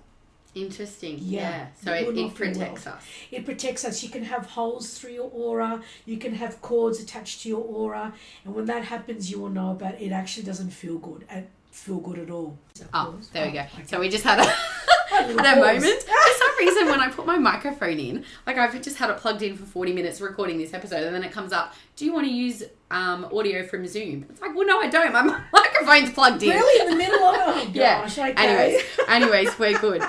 Interesting. Yeah. So it protects us. It protects us. You can have holes through your aura. You can have cords attached to your aura, and when that happens, you will know about it. It actually doesn't feel good. At all. There we go. Okay. So we just had a moment. For some reason, when I put my microphone in, like I've just had it plugged in for 40 minutes recording this episode, and then it comes up, do you want to use audio from Zoom? It's like, well, no, I don't. My microphone's plugged in. Really? In the middle of it? Oh, gosh. Yeah. Okay. Anyways, we're good.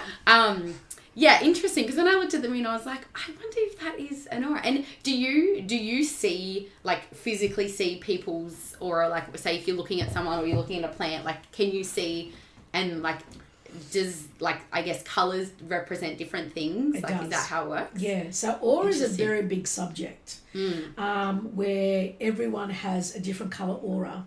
Yeah, interesting. Because then I looked at the moon, I was like, I wonder if that is an aura. And do you see, like, physically see people's aura? Like, say, if you're looking at someone or you're looking at a plant, like, can you see, and, like, does, like, I guess colours represent different things? It does. Is that how it works? Yeah. So aura is a very big subject where everyone has a different colour aura.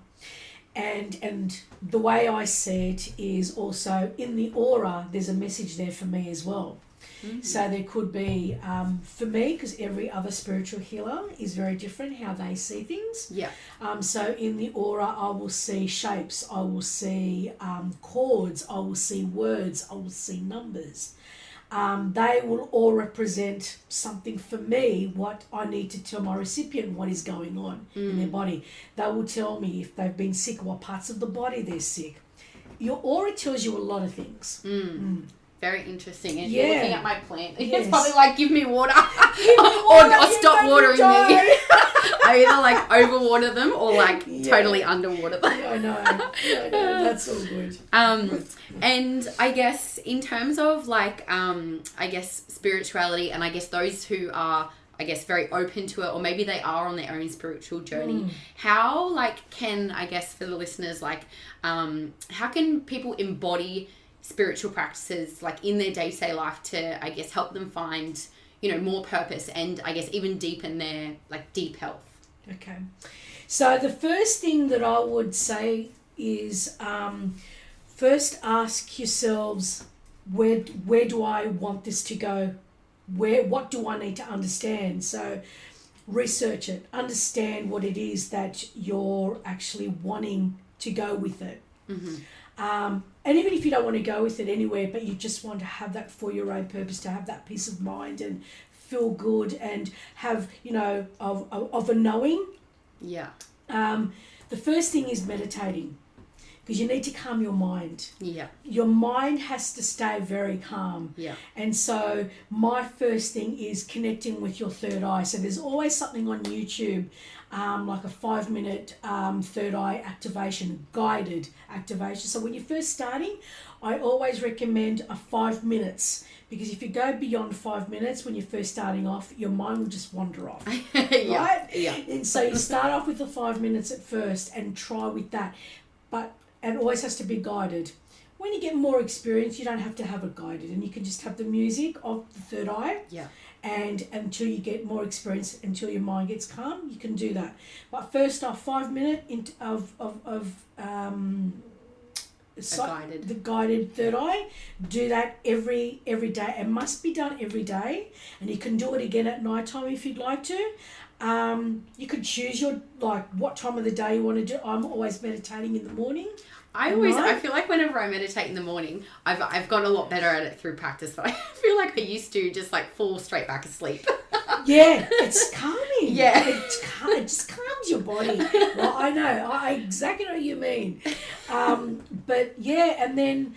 And the way I see it is also in the aura, there's a message there for me as well. Mm-hmm. So there could be, for me, because every other spiritual healer is very different how they see things. Yeah. So in the aura, I will see shapes, I will see chords, I will see words, I will see numbers. They will all represent something for me, what I need to tell my recipient what is going on in their body. They will tell me if they've been sick, what parts of the body they're sick. Your aura tells you a lot of things. Very interesting. And you're looking at my plant. Yes. It's probably like, give me water. or stop watering me. I either like overwater them or like totally underwater them. I know. That's all good. And I guess in terms of like, I guess spirituality, and I guess those who are, I guess, very open to it, or maybe they are on their own spiritual journey. How, like, can, I guess, for the listeners, like, how can people embody spiritual practices, like, in their day-to-day life to, I guess, help them find, you know, more purpose and, I guess, even deepen their, like, deep health? Okay. So the first thing that I would say is first ask yourselves, where do I want this to go? What do I need to understand? So research it, understand what it is that you're actually wanting to go with it. And even if you don't want to go with it anywhere, but you just want to have that for your own purpose, to have that peace of mind and feel good and have, you know, of a knowing. Yeah. The first thing is meditating, because you need to calm your mind. Yeah. Your mind has to stay very calm. Yeah. And so my first thing is connecting with your third eye. So there's always something on YouTube, like a 5-minute third eye activation, guided activation. So when you're first starting, I always recommend a 5 minutes, because if you go beyond 5 minutes when you're first starting off, your mind will just wander off. Yeah. Right? Yeah. And so you start off with the 5 minutes at first and try with that. But it always has to be guided. When you get more experience, you don't have to have it guided, and you can just have the music of the third eye. Yeah. And until you get more experience, until your mind gets calm, you can do that. But first off, 5 minutes of the guided third eye. Do that every day. It must be done every day, and you can do it again at night time if you'd like to. You could choose your, like, what time of the day you want to do. I'm always meditating in the morning. I feel like whenever I meditate in the morning, I've gotten a lot better at it through practice, but I feel like I used to just like fall straight back asleep. Yeah, it's calming. Yeah. It just calms your body. Well, I know. I exactly know what you mean. But yeah, and then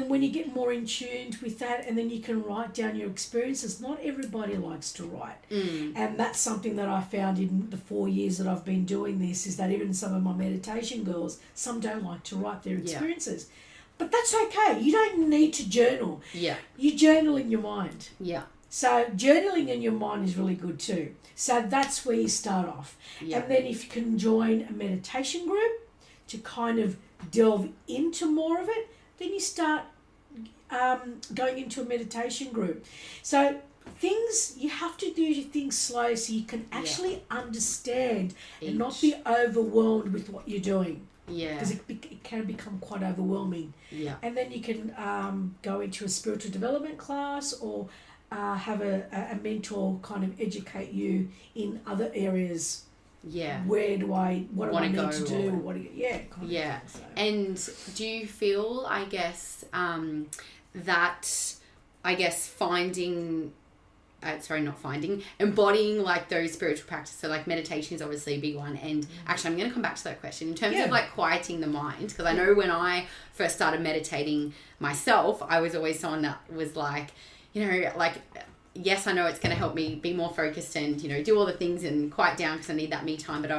when you get more in tune with that, and then you can write down your experiences. Not everybody likes to write. And that's something that I found in the 4 years that I've been doing this, is that even some of my meditation girls, some don't like to write their experiences. Yeah. But that's okay. You don't need to journal. Yeah. You journal in your mind. Yeah. So journaling in your mind is really good too. So that's where you start off. Yeah. And then if you can join a meditation group to kind of delve into more of it, then you start going into a meditation group. So you have to do things slow so you can actually understand and not be overwhelmed with what you're doing. Yeah. Because it can become quite overwhelming. Yeah. And then you can go into a spiritual development class, or have a mentor kind of educate you in other areas. Yeah. What do I need to do? And do you feel, I guess, embodying like those spiritual practices, so like meditation is obviously a big one, and actually I'm going to come back to that question in terms of like quieting the mind, because I know when I first started meditating myself, I was always someone that was like, you know, like, yes, I know it's going to help me be more focused and, you know, do all the things and quiet down because I need that me time. But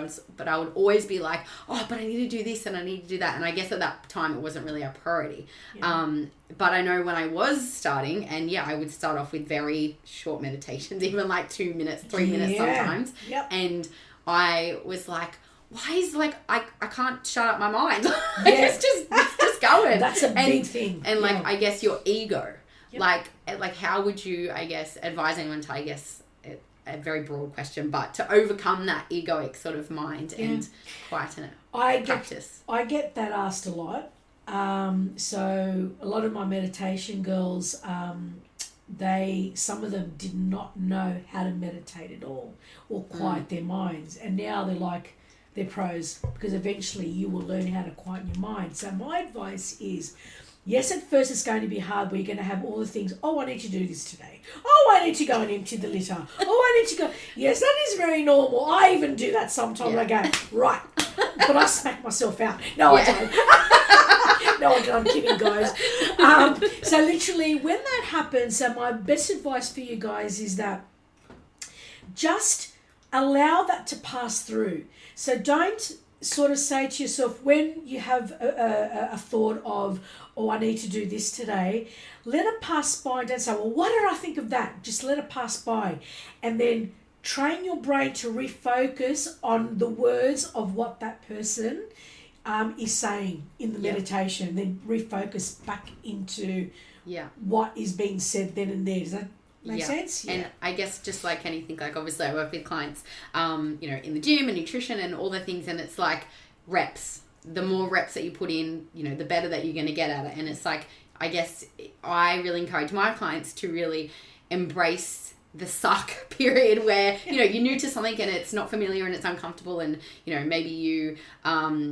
I would always be like, oh, but I need to do this and I need to do that. And I guess at that time it wasn't really a priority. Yeah. But I know when I was starting, and I would start off with very short meditations, even like 2 minutes, 3 minutes sometimes. Yep. And I was like, why is I can't shut up my mind. It's just going. That's a big thing. And like, I guess your ego. Yep. Like how would you, I guess, advise anyone to, I guess, a very broad question, but to overcome that egoic sort of mind and quieten it? Practice. I get that asked a lot. So a lot of my meditation girls, some of them did not know how to meditate at all or quiet their minds, and now they're pros, because eventually you will learn how to quieten your mind. So my advice is, yes, at first it's going to be hard, where you're going to have all the things. Oh, I need to do this today. Oh, I need to go and empty the litter. Oh, I need to go. Yes, that is very normal. I even do that sometimes. I go, right. But I smack myself out. No, I don't. No, I don't. I'm kidding, guys. So literally, when that happens, so my best advice for you guys is that just allow that to pass through. So don't sort of say to yourself, when you have a thought of, oh, I need to do this today, let it pass by. Don't say, well, what did I think of that? Just let it pass by. And then train your brain to refocus on the words of what that person is saying in the meditation. Then refocus back into what is being said then and there. Does that make sense? Yeah. And I guess just like anything, like obviously I work with clients, you know, in the gym and nutrition and all the things, and it's like reps. The more reps that you put in, you know, the better that you're going to get at it. And it's like, I guess I really encourage my clients to really embrace the suck period where, you know, you're new to something and it's not familiar and it's uncomfortable, and, you know, maybe you,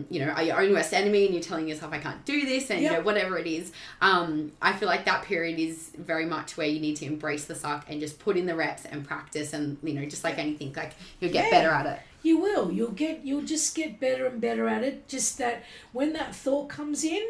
you know, are your own worst enemy and you're telling yourself, I can't do this, and, you know, whatever it is. I feel like that period is very much where you need to embrace the suck and just put in the reps and practice, and, you know, just like anything, like you'll get better at it. You will. You'll just get better and better at it. Just that when that thought comes in,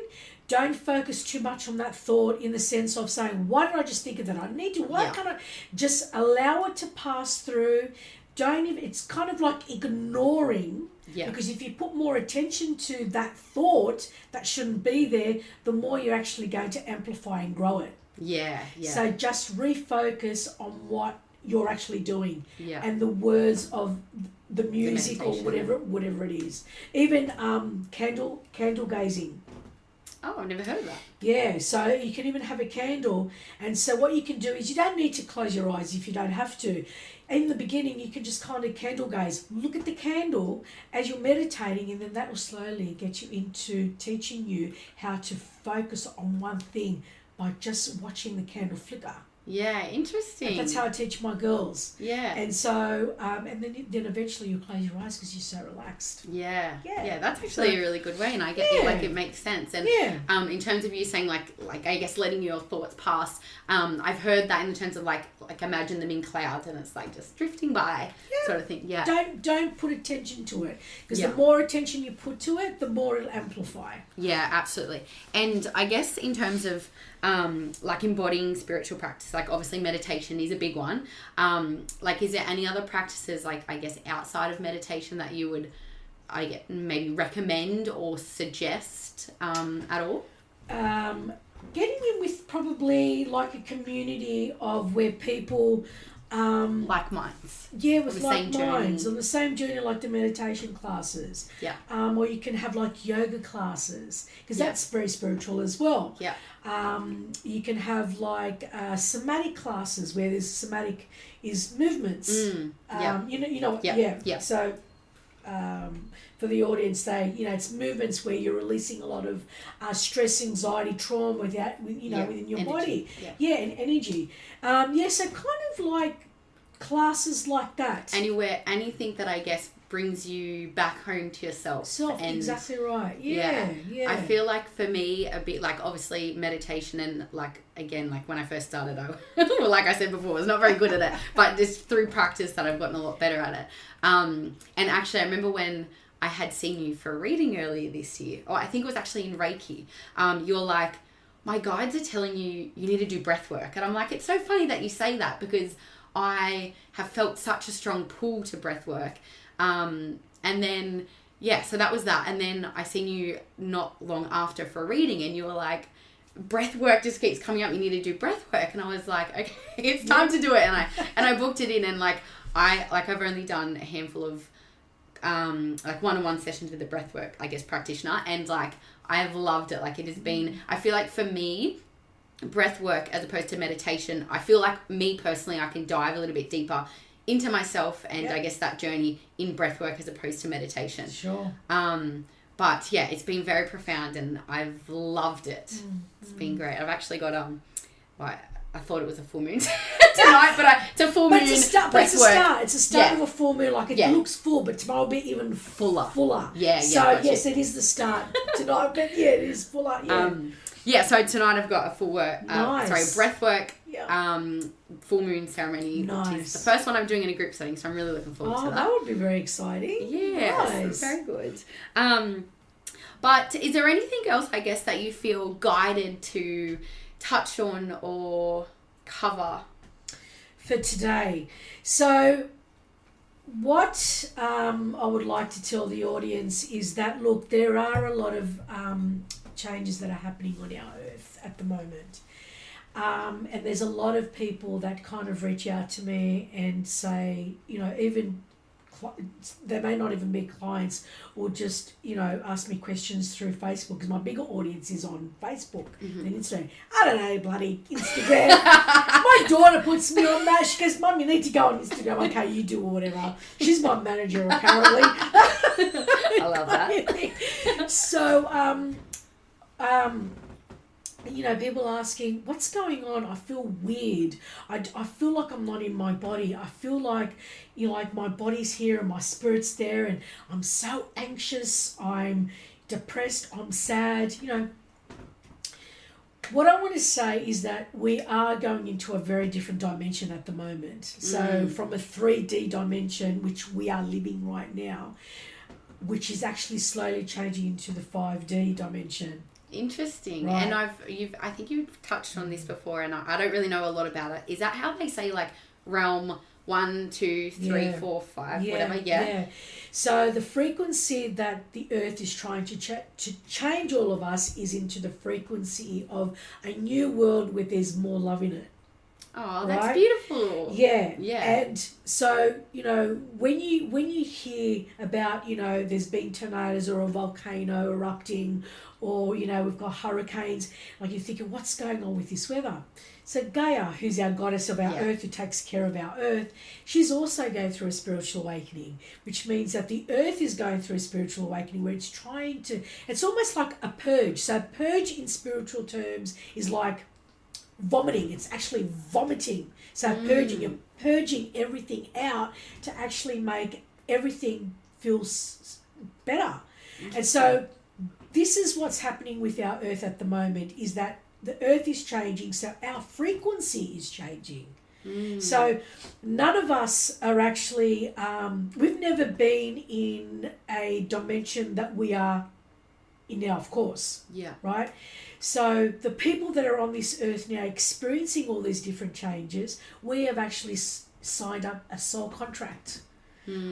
don't focus too much on that thought in the sense of saying, why did I just think of that? I need to, why can't I? Just allow it to pass through. Don't even, it's kind of like ignoring. Yeah. Because if you put more attention to that thought that shouldn't be there, the more you're actually going to amplify and grow it. Yeah, yeah. So just refocus on what you're actually doing. Yeah. And the words of the music or meditation, whatever it is. Even candle gazing. Oh, I've never heard of that. Yeah, so you can even have a candle. And so what you can do is you don't need to close your eyes if you don't have to. In the beginning, you can just kind of candle gaze. Look at the candle as you're meditating, and then that will slowly get you into teaching you how to focus on one thing by just watching the candle flicker. Yeah, interesting. And that's how I teach my girls. Yeah. And so, and then eventually you'll close your eyes because you're so relaxed. Yeah. Yeah. Yeah, that's actually a really good way, and I get like it makes sense. And in terms of you saying like I guess letting your thoughts pass, I've heard that in terms of like imagine them in clouds and it's like just drifting by sort of thing. Yeah. Don't put attention to it because the more attention you put to it, the more it'll amplify. Yeah, absolutely. And I guess in terms of like embodying spiritual practice, like obviously meditation is a big one. Like is there any other practices like I guess outside of meditation that you would maybe recommend or suggest at all? Getting in with probably like a community of where people like minds. Yeah, with the like same minds journey. on the same journey, like the meditation classes. Yeah. Or you can have like yoga classes because that's very spiritual as well. Yeah. You can have like somatic classes where there's somatic is movements. You know. Yeah. So for the audience, it's movements where you're releasing a lot of stress, anxiety, trauma within your energy. body. Yeah. And energy. So kind of like classes like that. Anything that I guess brings you back home to yourself. Exactly right. Yeah. I feel like for me a bit like obviously meditation and like again like when I first started well, like I said before, I was not very good at it, but just through practice that I've gotten a lot better at it. And actually I remember when I had seen you for a reading earlier this year, or I think it was actually in Reiki, you're like, my guides are telling you need to do breath work. And I'm like, it's so funny that you say that because I have felt such a strong pull to breath work. And then, so that was that. And then I seen you not long after for a reading and you were like, breath work just keeps coming up. You need to do breath work. And I was like, okay, it's time to do it. And I booked it in and I've only done a handful of like one-on-one sessions with the breathwork, I guess, practitioner, and like I've loved it. Like it has been, I feel like for me, breathwork as opposed to meditation, I feel like me personally, I can dive a little bit deeper into myself and I guess that journey in breathwork as opposed to meditation. Sure. But yeah, it's been very profound and I've loved it. It's been great. I've actually got I thought it was a full moon tonight, but it's a full moon. It's a start of a full moon. Like it looks full, but tomorrow will be even fuller. Yeah. So yes, it is the start tonight, but it is fuller. Yeah. So tonight I've got a full breath work, full moon ceremony. Nice. Which is the first one I'm doing in a group setting, so I'm really looking forward to that. That would be very exciting. Yeah, nice. Very good. But is there anything else, I guess, that you feel guided to touch on or cover for today? So what I would like to tell the audience is that, look, there are a lot of changes that are happening on our earth at the moment. And there's a lot of people that kind of reach out to me and say, even they may not even be clients or just, ask me questions through Facebook because my bigger audience is on Facebook and Instagram. I don't know, bloody Instagram. My daughter puts me on that. She goes, Mum, you need to go on Instagram. Okay, you do or whatever. She's my manager apparently. I love that. So, people asking, what's going on? I feel weird. I feel like I'm not in my body. I feel like, like my body's here and my spirit's there and I'm so anxious. I'm depressed. I'm sad. what I want to say is that we are going into a very different dimension at the moment. So from a 3D dimension, which we are living right now, which is actually slowly changing into the 5D dimension. Interesting. Right. And I think you've touched on this before, and I don't really know a lot about it. Is that how they say like realm 1, 2, 3, 4, 5, whatever? Yeah. So the frequency that the earth is trying to change all of us is into the frequency of a new world where there's more love in it. Oh, that's beautiful. Yeah. Yeah. And so, when you hear about, there's been tornadoes or a volcano erupting, or, we've got hurricanes, like you're thinking, what's going on with this weather? So Gaia, who's our goddess of our earth, who takes care of our earth, she's also going through a spiritual awakening, which means that the earth is going through a spiritual awakening where it's almost like a purge. So purge in spiritual terms is like vomiting. It's actually vomiting. So purging, you're purging everything out to actually make everything feel better. And so this is what's happening with our earth at the moment, is that the earth is changing, so our frequency is changing. So none of us are actually, we've never been in a dimension that we are in now, of course. Yeah. Right? So the people that are on this earth now experiencing all these different changes, we have actually signed up a soul contract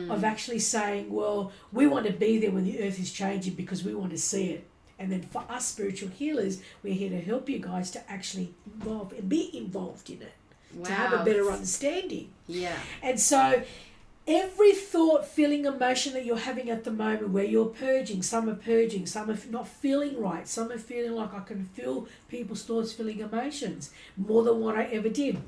of actually saying, well, we want to be there when the earth is changing because we want to see it. And then for us spiritual healers, we're here to help you guys to actually involve and be involved in it. Wow. To have a better understanding. Yeah. And so every thought, feeling, emotion that you're having at the moment where you're purging, some are not feeling right, some are feeling like I can feel people's thoughts, feeling, emotions more than what I ever did.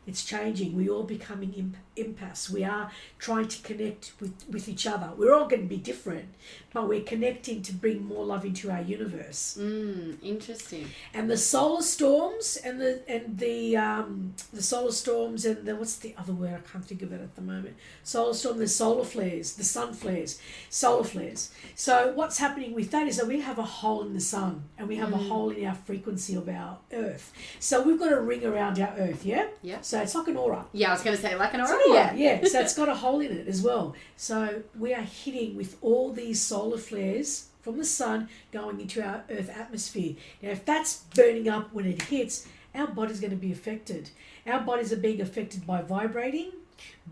It's changing. We're all becoming empaths. We are trying to connect with each other. We're all going to be different, but we're connecting to bring more love into our universe. Interesting. And the solar storms and the solar storms and the, what's the other word? I can't think of it at the moment. Solar storm, the solar flares, the sun flares, solar flares. So what's happening with that is that we have a hole in the sun and we have a hole in our frequency of our earth. So we've got a ring around our earth, yeah? Yeah. So it's like an aura. Yeah, I was going to say like an aura. Yeah. So it's got a hole in it as well. So we are hitting with all these solar flares from the sun going into our earth atmosphere. Now, if that's burning up when it hits, our body's going to be affected. Our bodies are being affected by vibrating,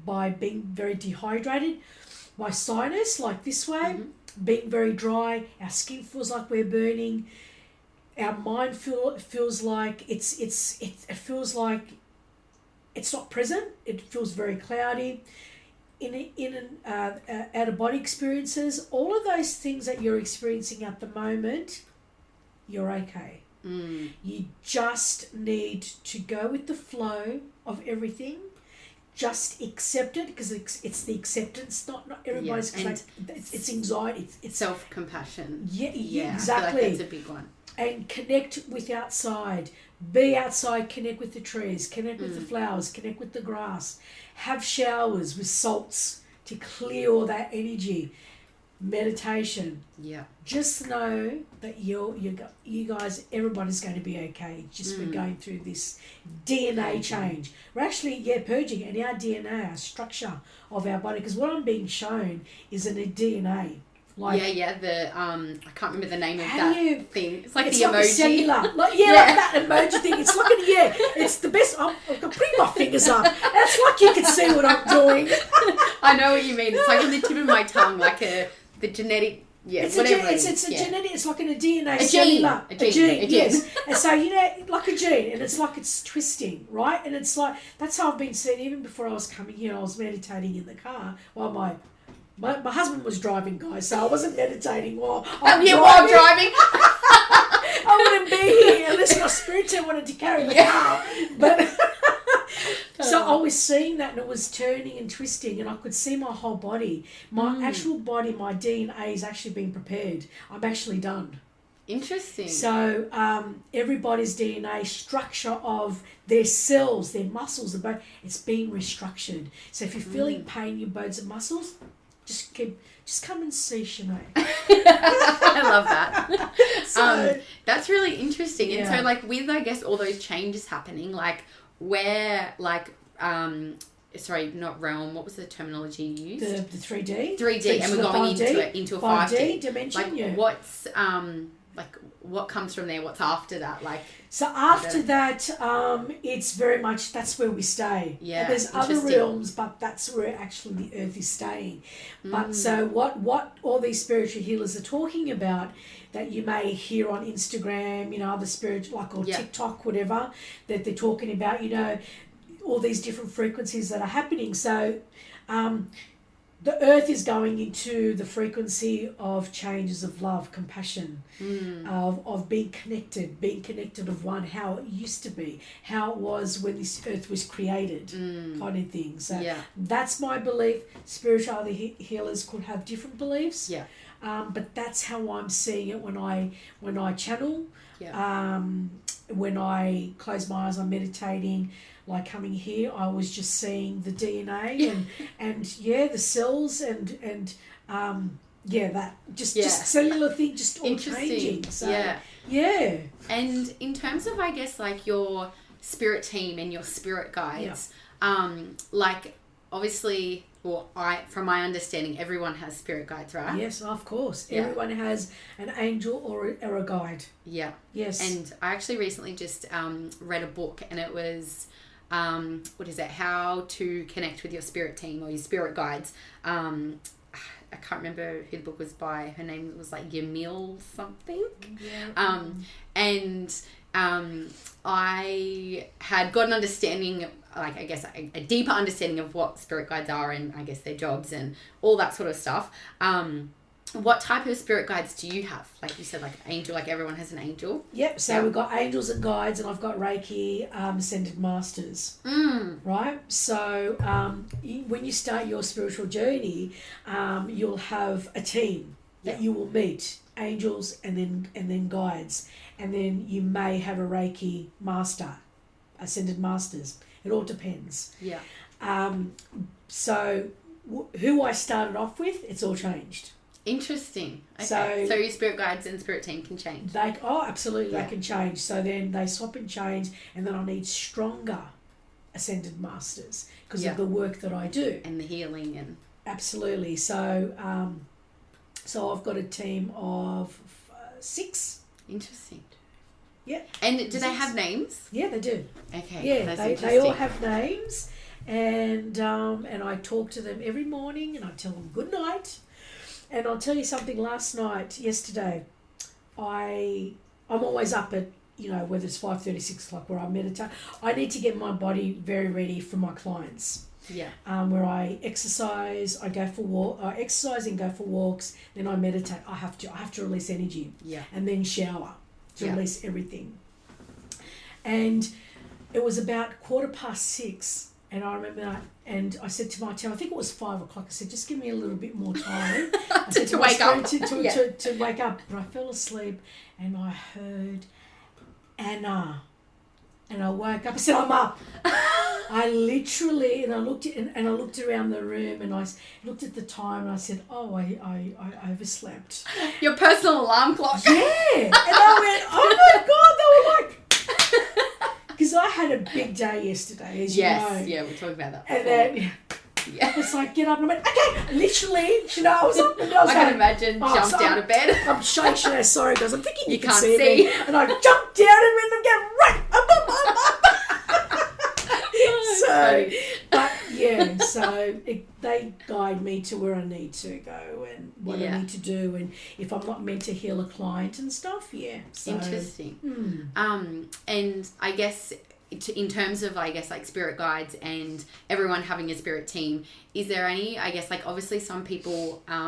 by being very dehydrated, by sinus, like this way, being very dry. Our skin feels like we're burning. Our mind feels like it feels like it's not present. It feels very cloudy. In and out of body experiences, all of those things that you're experiencing at the moment, you're okay. You just need to go with the flow of everything. Just accept it, because it's the acceptance. Not everybody's it's anxiety. It's self-compassion. Yeah, exactly. I feel like that's a big one. And connect with outside. Be outside, connect with the trees, connect with the flowers, connect with the grass. Have showers with salts to clear all that energy. Meditation. Yeah. Just know that you guys, everybody's going to be okay. Just we're going through this DNA change. We're actually, purging, and our DNA, our structure of our body, because what I'm being shown is in a DNA. Like, the I can't remember the name of that thing. It's like the like emoji. Cellular. Like that emoji thing. It's like it's the best. I'm putting my fingers up. It's like you can see what I'm doing. I know what you mean. It's like on the tip of my tongue, like the genetic. Yeah, it's whatever. It's a genetic. It's like in a DNA a cellular. Gene. Yes. And so like a gene, and it's like it's twisting, right? And it's like that's how I've been seeing. Even before I was coming here, I was meditating in the car while my husband was driving, guys, so I wasn't meditating while I'm driving. I wouldn't be here unless my spirit team wanted to carry the car. But so I was seeing that, and it was turning and twisting, and I could see my whole body. My actual body, my DNA is actually being prepared. I'm actually done. Interesting. So everybody's DNA structure of their cells, their muscles, it's being restructured. So if you're feeling pain in your bones and muscles, just keep just come and see Shanae. I love that. So, that's really interesting. Yeah. And so, like, with, I guess, all those changes happening, like, where, like, sorry, not realm, what was the terminology you used? the 3D. 3D, and we're going into a 5D dimension, like, what's, like, what comes from there? What's after that? Like, so after that, it's very much, that's where we stay. Yeah, and there's other realms, but that's where actually the earth is staying. But so what all these spiritual healers are talking about that you may hear on Instagram, you know, other spiritual, like, or TikTok, whatever, that they're talking about, you know, all these different frequencies that are happening. So the earth is going into the frequency of changes of love, compassion, of being connected of one, how it used to be, how it was when this earth was created, kind of thing. So that's my belief. Spirituality healers could have different beliefs, but that's how I'm seeing it when I channel, when I close my eyes, I'm meditating. Like coming here, I was just seeing the DNA and the cells and that just cellular thing just all changing. So yeah. And in terms of, I guess, like, your spirit team and your spirit guides, like, obviously, well, from my understanding, everyone has spirit guides, right? Yes, of course. Everyone has an angel or a guide. Yeah. Yes. And I actually recently just read a book, and it was what is it? How to connect with your spirit team or your spirit guides. I can't remember who the book was by. Her name was like Yamil something. And I had got an understanding, like, I guess a deeper understanding of what spirit guides are and I guess their jobs and all that sort of stuff. What type of spirit guides do you have? Like you said, like angel, like everyone has an angel. Yep. So we've got angels and guides, and I've got reiki ascended masters. Right. So when you start your spiritual journey, you'll have a team that you will meet, angels and then guides, and then you may have a reiki master, ascended masters. It all depends. Yeah. So who I started off with, it's all changed. Interesting. Okay. So your spirit guides and spirit team can change. Absolutely, they can change. So then they swap and change, and then I need stronger ascended masters because of the work that I do and the healing and absolutely. So so I've got a team of 6. Interesting. Yeah. And do they have names? Yeah, they do. Okay. Yeah, they all have names, and I talk to them every morning, and I tell them good night. And I'll tell you something, yesterday, I'm always up at, you know, whether it's 5:30, 6 o'clock where I meditate. I need to get my body very ready for my clients. Yeah. Where I exercise, I exercise and go for walks, then I meditate. I have to release energy. Yeah. And then shower to release everything. And it was about 6:15. And I remember that, and I said to my team, I think it was 5 o'clock, I said, just give me a little bit more time. to wake up. To wake up. But I fell asleep, and I heard Anna. And I woke up, I said, I'm up. I literally, and I looked around the room, and I looked at the time, and I said, oh, I overslept. Your personal alarm clock. Yeah. And I went, oh my God, they were like, because I had a big day yesterday, as you know. Yes, yeah, we're talking about that before. And then it's like, get up, and I went, okay, literally, you know, I was up, and I was can imagine, jumped out of bed. I'm shaking, you know, sorry guys, I'm thinking you can can't see me. And I jumped down and went, I'm going, right, So, but yeah, so they guide me to where I need to go and what I need to do, and if I'm not meant to heal a client and stuff, so. Interesting. And I guess in terms of, I guess, like spirit guides and everyone having a spirit team, is there any, I guess, like obviously some people, I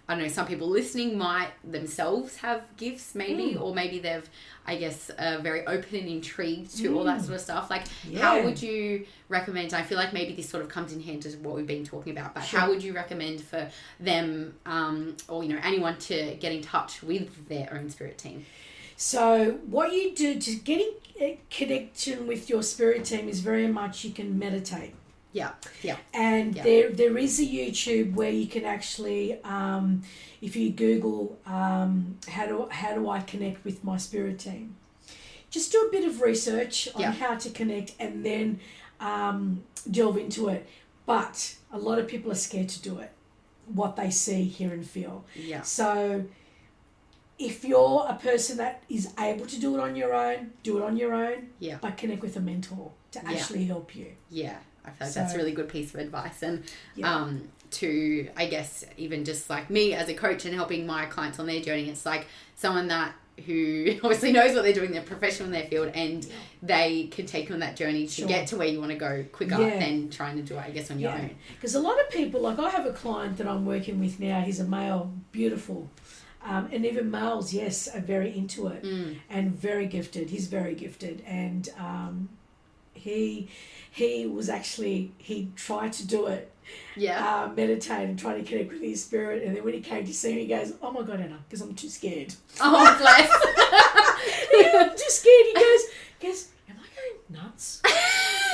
don't know, some people listening might themselves have gifts maybe, or maybe they've, I guess, very open and intrigued to all that sort of stuff. Like, how would you recommend, I feel like maybe this sort of comes in hand to what we've been talking about, but how would you recommend for them, or, you know, anyone to get in touch with their own spirit team? So what you do to getting a connection with your spirit team is very much you can meditate. Yeah. And there is a YouTube where you can actually, if you Google how do I connect with my spirit team, just do a bit of research on how to connect and then delve into it. But a lot of people are scared to do it, what they see, hear and feel. Yeah. So if you're a person that is able to do it on your own, do it on your own. Yeah. But connect with a mentor to actually help you. Yeah. I feel like that's a really good piece of advice. And to, I guess, even just like me as a coach and helping my clients on their journey, it's like someone who obviously knows what they're doing, they're professional in their field, and they can take you on that journey to get to where you want to go quicker than trying to do it, I guess, on your own. Because a lot of people, like I have a client that I'm working with now, he's a male, beautiful. And even males, yes, are very into it and very gifted. He's very gifted. And he was actually, he tried to do it. Meditate and try to connect with his spirit, and then when he came to see me, he goes, "Oh my God, Anna, because I'm too scared." Oh, bless. I'm too scared. He goes, "Am I going nuts?"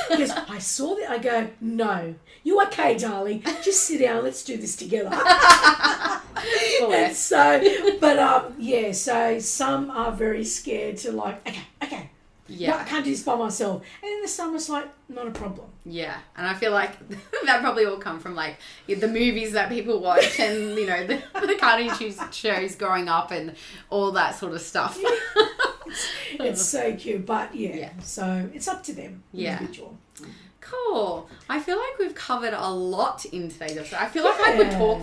He goes, "I saw that." I go, "No, you okay, darling? Just sit down. Let's do this together." So some are very scared to like, okay. Yeah. No, I can't do this by myself. And then the some is like, not a problem. Yeah. And I feel like that probably all come from like the movies that people watch and, you know, the cartoon shows growing up and all that sort of stuff. It's so cute. But so it's up to them, individual. Cool. I feel like we've covered a lot in today's episode. I feel like I could talk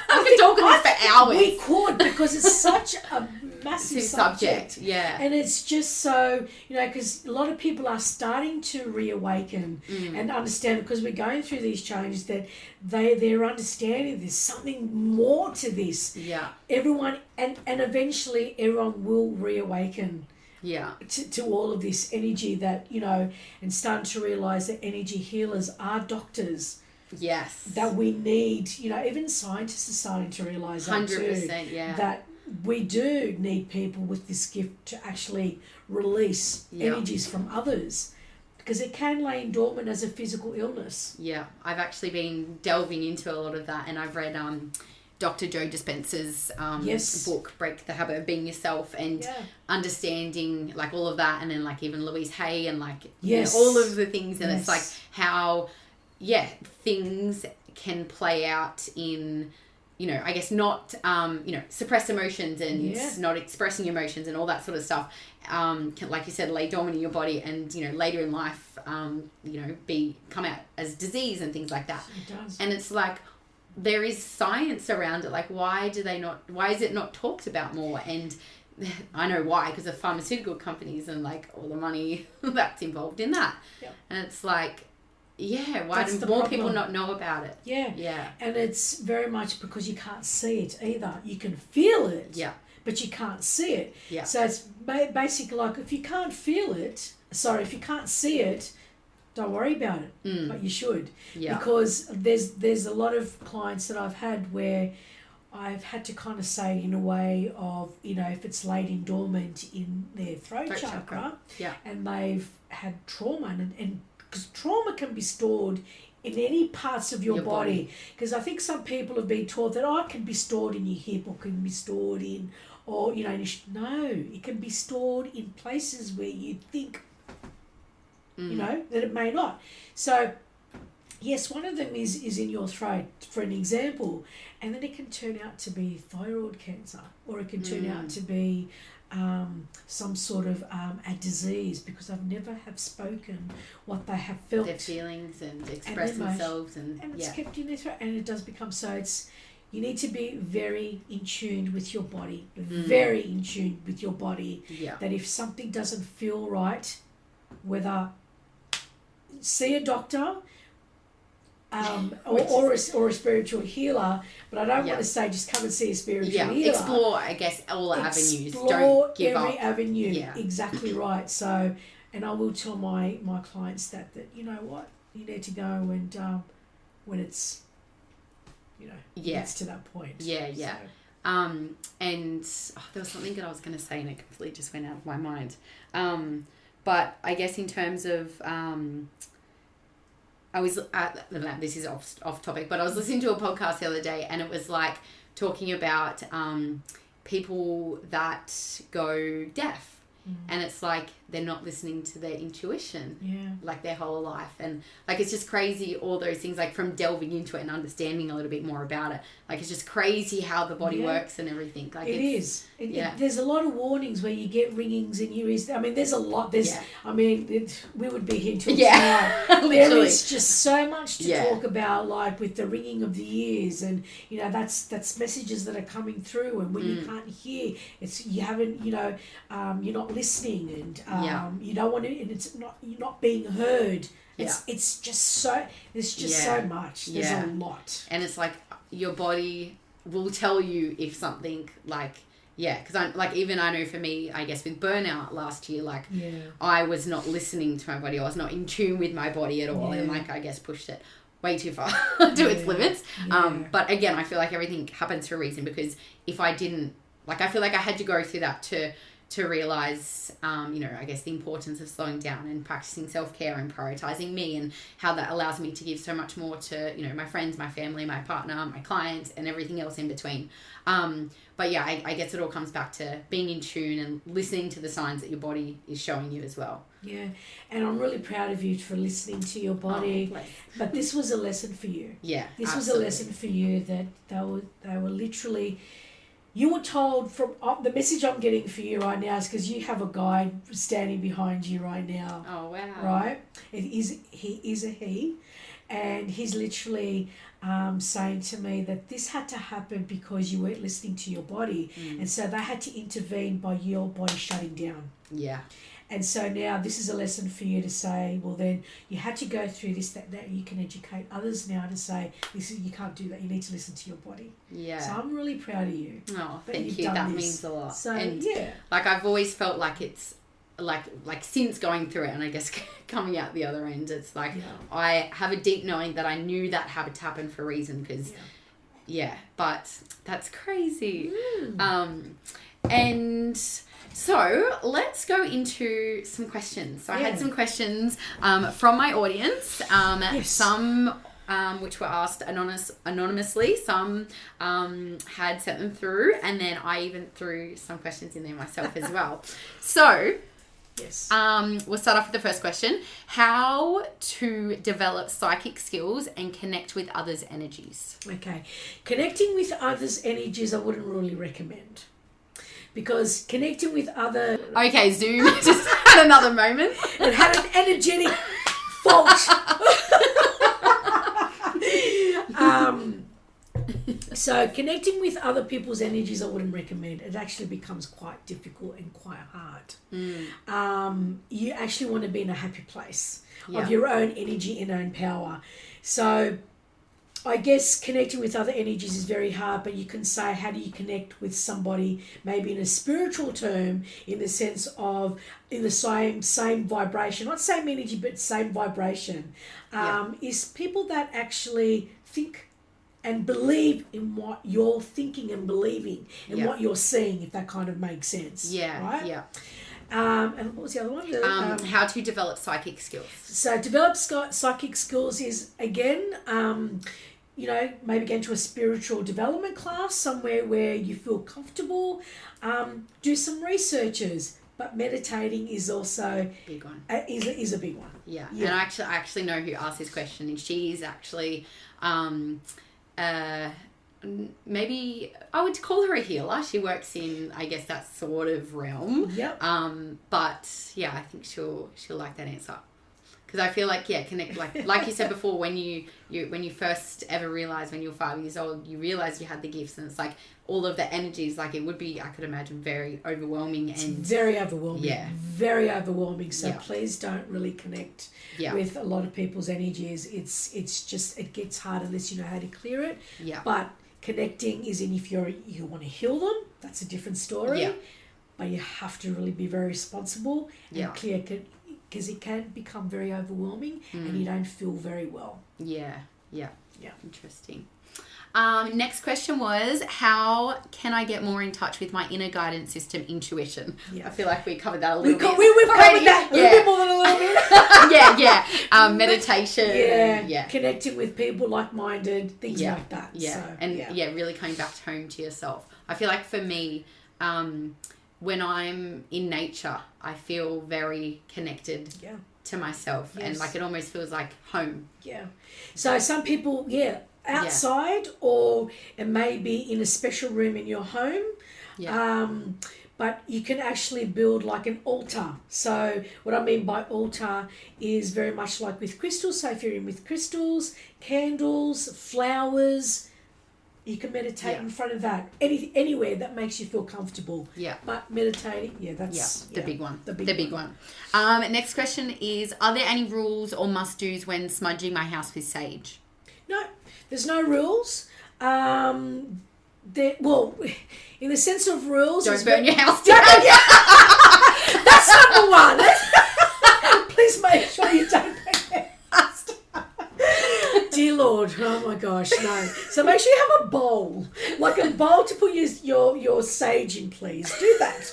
I could talk on this for hours. We could, because it's such a massive subject. Yeah. And it's just so, you know, because a lot of people are starting to reawaken and understand, because we're going through these changes, that they're understanding there's something more to this. Yeah. Everyone, and eventually everyone will reawaken. Yeah. To all of this energy that, you know, and starting to realise that energy healers are doctors. Yes. That we need, you know, even scientists are starting to realise that 100%, yeah. That we do need people with this gift to actually release energies from others, because it can lay dormant as a physical illness. Yeah. I've actually been delving into a lot of that, and I've read Dr. Joe Dispenza's book, Break the Habit of Being Yourself, and understanding like all of that, and then like even Louise Hay and like you know, all of the things, and it's like how things can play out in, you know, I guess not you know, suppressed emotions and not expressing emotions and all that sort of stuff can, like you said, lay dormant in your body, and you know, later in life you know, come out as disease and things like that. It does. And it's like, there is science around it. Like, why is it not talked about more? And I know why, because of pharmaceutical companies and like all the money that's involved in that. Yep. And it's like, why do more people not know about it? Yeah. And it's very much because you can't see it either. You can feel it, but you can't see it. Yeah. So it's basically like, if you can't see it, don't worry about it, but you should. Yeah. Because there's a lot of clients that I've had where I've had to kind of say, in a way of, you know, if it's laid dormant in their throat chakra. And they've had trauma, and because trauma can be stored in any parts of your body. Because I think some people have been taught that, it can be stored in your hip, or can be stored in, or, you know, no, it can be stored in places where you think, you know, that it may not. So, yes, one of them is in your throat, for an example, and then it can turn out to be thyroid cancer, or it can turn out to be some sort of a disease, because I've never have spoken what they have felt. Their feelings and express themselves. And it's kept in their throat, and it does become so. You need to be very in tune with your body, very in tune with your body, that if something doesn't feel right, whether see a doctor or a spiritual healer, but I don't want to say just come and see a spiritual healer. Explore, I guess, all the avenues. Don't give every avenue. Exactly right. So, and I will tell my clients that you know what, you need to go and when it's, you know, gets to that point. So. And there was something that I was going to say and it completely just went out of my mind. But I guess in terms of I was this is off topic, but I was listening to a podcast the other day, and it was like talking about people that go deaf. And it's like they're not listening to their intuition like their whole life. And like it's just crazy, all those things, like from delving into it and understanding a little bit more about it. Like it's just crazy how the body works and everything. Like there's a lot of warnings where you get ringings in your ears. I mean, there's a lot. We would be here till tomorrow. There is just so much to talk about, like with the ringing of the ears, and you know that's messages that are coming through, and when you can't hear, it's you haven't, you know, you're not listening, and you don't want to, and it's not, you're not being heard. It's just so there's just so much. There's a lot, and it's like your body will tell you if something because I know for me, I guess with burnout last year, I was not listening to my body. I was not in tune with my body at all, and I guess pushed it way too far to its limits. But again, I feel like everything happens for a reason, because if I didn't, I feel like I had to go through that to realize, I guess the importance of slowing down and practicing self-care and prioritizing me, and how that allows me to give so much more to, my friends, my family, my partner, my clients, and everything else in between. But yeah, I guess it all comes back to being in tune and listening to the signs that your body is showing you as well. Yeah, and I'm really proud of you for listening to your body. But this was a lesson for you. Yeah, this was a lesson for you, that they were literally. You were told from the message I'm getting for you right now is because you have a guide standing behind you right now. Oh, wow. Right? He is a he. And he's literally saying to me that this had to happen because you weren't listening to your body. And so they had to intervene by your body shutting down. Yeah. And so now this is a lesson for you to say, well, then you had to go through this, that you can educate others now to say, you can't do that. You need to listen to your body. Yeah. So I'm really proud of you. Oh, thank you. That means a lot. So, and I've always felt like it's like since going through it, and I guess coming out the other end, it's I have a deep knowing that I knew that had to happen for a reason, because but that's crazy. And so let's go into some questions. So I had some questions from my audience. Some which were asked anonymously. Some had sent them through, and then I even threw some questions in there myself as well. So we'll start off with the first question. How to develop psychic skills and connect with others' energies? Okay. Connecting with others' energies I wouldn't really recommend. Because connecting with other... Okay, Zoom just had another moment. It had an energetic fault. So connecting with other people's energies I wouldn't recommend. It actually becomes quite difficult and quite hard. You actually want to be in a happy place of your own energy and own power. So I guess connecting with other energies is very hard, but you can say, how do you connect with somebody maybe in a spiritual term, in the sense of in the same vibration, not same energy, but same vibration, is people that actually think and believe in what you're thinking and believing and what you're seeing, if that kind of makes sense. Yeah, right? yeah. And what was the other one? How to develop psychic skills. So develop psychic skills is, again, maybe get into a spiritual development class, somewhere where you feel comfortable. Do some researches, but meditating is also big one. Is a big one. Yeah. And I actually know who asked this question, and she is actually maybe I would call her a healer. She works in, I guess, that sort of realm. Yep. But yeah, I think she'll like that answer. Because I feel like, connect, like you said before, when you first ever realized, when you were 5 years old, you realized you had the gifts, and it's like all of the energies, like it would be, I could imagine, very overwhelming. It's very overwhelming. Yeah. Very overwhelming. So Yeah. please don't really connect with a lot of people's energies. It's just, it gets hard unless you know how to clear it. Yeah. But connecting is in, if you want to heal them, that's a different story. Yeah. But you have to really be very responsible and clear, because it can become very overwhelming and you don't feel very well. Yeah. Yeah. Interesting. Next question was, how can I get more in touch with my inner guidance system, intuition? Yeah. I feel like we covered that a little bit. We've covered that a little bit more than a little bit. Meditation. Yeah. Connecting with people like-minded, things like that. Yeah. So, and really coming back home to yourself. I feel like for me, when I'm in nature, I feel very connected to myself. Yes. And like it almost feels like home. Yeah. So some people, outside or it may be in a special room in your home. Yeah. But you can actually build like an altar. So what I mean by altar is very much like with crystals. So if you're in with crystals, candles, flowers, you can meditate in front of that. Anywhere that makes you feel comfortable. Yeah. But meditating, that's the big one. The big one. Next question is, are there any rules or must-dos when smudging my house with sage? No, there's no rules. In the sense of rules... Don't burn your house down. That's number one. Please make sure you don't burn your house down. Dear Lord, oh my gosh, no. So make sure you have a bowl. Like a bowl to put your sage in, please. Do that.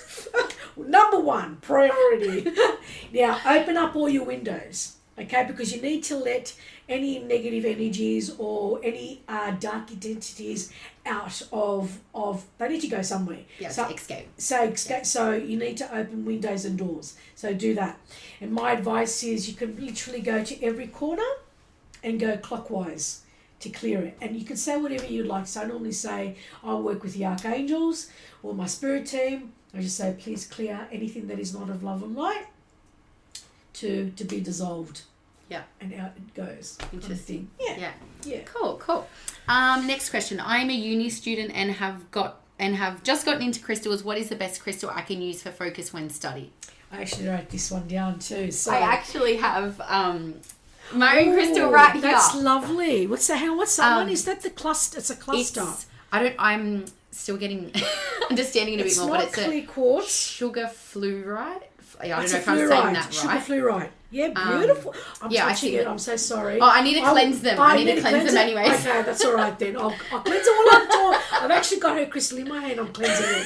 Number one, priority. Now, open up all your windows. Okay, because you need to let any negative energies or any dark identities out of they need to go somewhere. Yeah, so, escape. So you need to open windows and doors. So do that. And my advice is you can literally go to every corner and go clockwise to clear it. And you can say whatever you'd like. So I normally say, I'll work with the archangels or my spirit team. I just say, please clear anything that is not of love and light to be dissolved. Yeah. And out it goes. Interesting. Yeah. Cool. Next question. I'm a uni student and have just gotten into crystals. What is the best crystal I can use for focus when studying? I actually wrote this one down too. So I actually have my own crystal right here. That's lovely. What's that one? Is that the cluster? It's a cluster. I'm still getting understanding it a bit more, but it's clear quartz. Sugar fluoride. I don't know if fluoride. I'm saying that right. Sugar fluoride. Yeah, beautiful. I'm touching it. I'm so sorry. Oh, I need to cleanse them. I need to cleanse them anyways. Okay, that's all right then. I'll cleanse it while I'm talking. I've actually got her crystal in my hand. I'm cleansing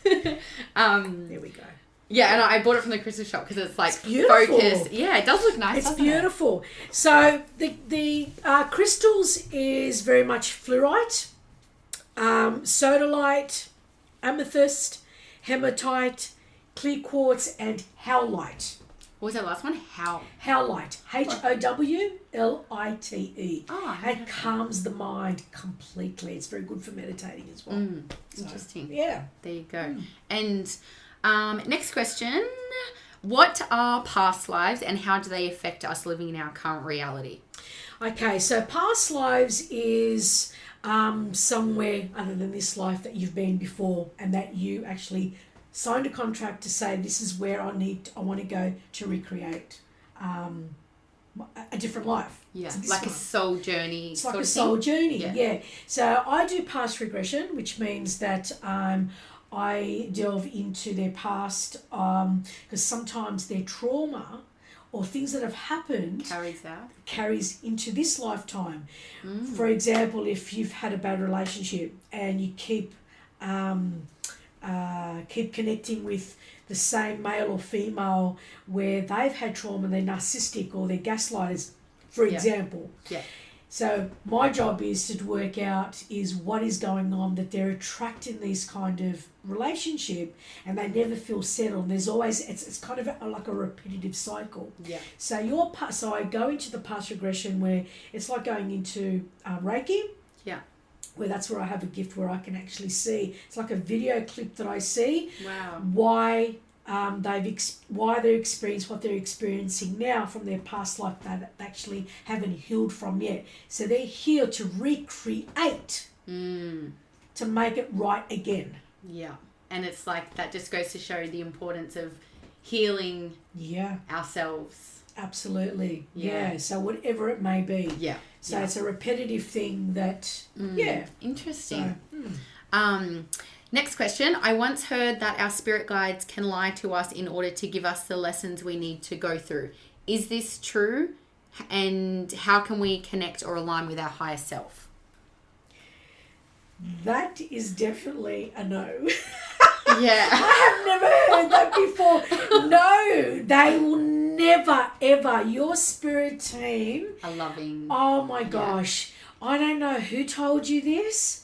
it. There we go. Yeah, and I bought it from the crystal shop because it's like beautiful. Focused. Yeah, it does look nice. It's beautiful. So the crystals is very much fluorite, sodalite, amethyst, hematite, clear quartz, and howlite. What was that last one? Howlite. Howlite. Oh, it calms the mind completely. It's very good for meditating as well. Interesting. Yeah. There you go. And next question. What are past lives and how do they affect us living in our current reality? Okay, so past lives is somewhere other than this life that you've been before and that you actually signed a contract to say this is where I want to go to recreate a different life. Yeah, like a soul journey. It's like a soul journey, yeah. So I do past regression, which means that I delve into their past because sometimes their trauma or things that have happened carries into this lifetime. For example, if you've had a bad relationship and you keep connecting with the same male or female where they've had trauma, they're narcissistic or they're gaslighters, for example. Yeah. So my job is to work out is what is going on that they're attracting these kind of relationship and they never feel settled. There's always, it's kind of like a repetitive cycle. Yeah. So I go into the past regression where it's like going into reiki. Yeah. Where that's where I have a gift where I can actually see. It's like a video clip that I see. Wow. Why they're experiencing what they're experiencing now from their past life that they actually haven't healed from yet. So they're here to recreate, to make it right again. Yeah. And it's like that just goes to show the importance of healing ourselves. Absolutely. Yeah. So whatever it may be. Yeah. So it's a repetitive thing that, Interesting. So, next question. I once heard that our spirit guides can lie to us in order to give us the lessons we need to go through. Is this true? and how can we connect or align with our higher self? That is definitely a no. Yeah. I have never heard that before. No, they will never, ever. Your spirit team are loving. Oh my gosh. I don't know who told you this.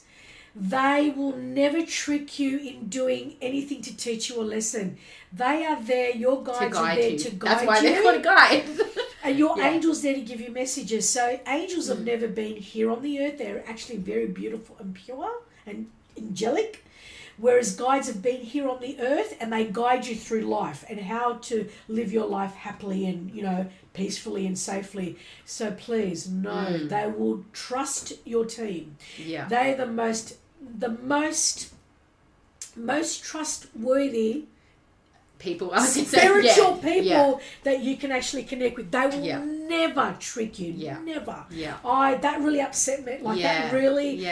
They will never trick you in doing anything to teach you a lesson. They are there. Your guides are there to guide you. That's why they're called a guide. And your angels there to give you messages. So angels have never been here on the earth. They're actually very beautiful and pure and angelic. Whereas guides have been here on the earth and they guide you through life and how to live your life happily and, peacefully and safely. So please, no, they will trust your team. Yeah. They're the most trustworthy people, spiritual people that you can actually connect with. They will never trick you. Never. Yeah. That really upset me. That really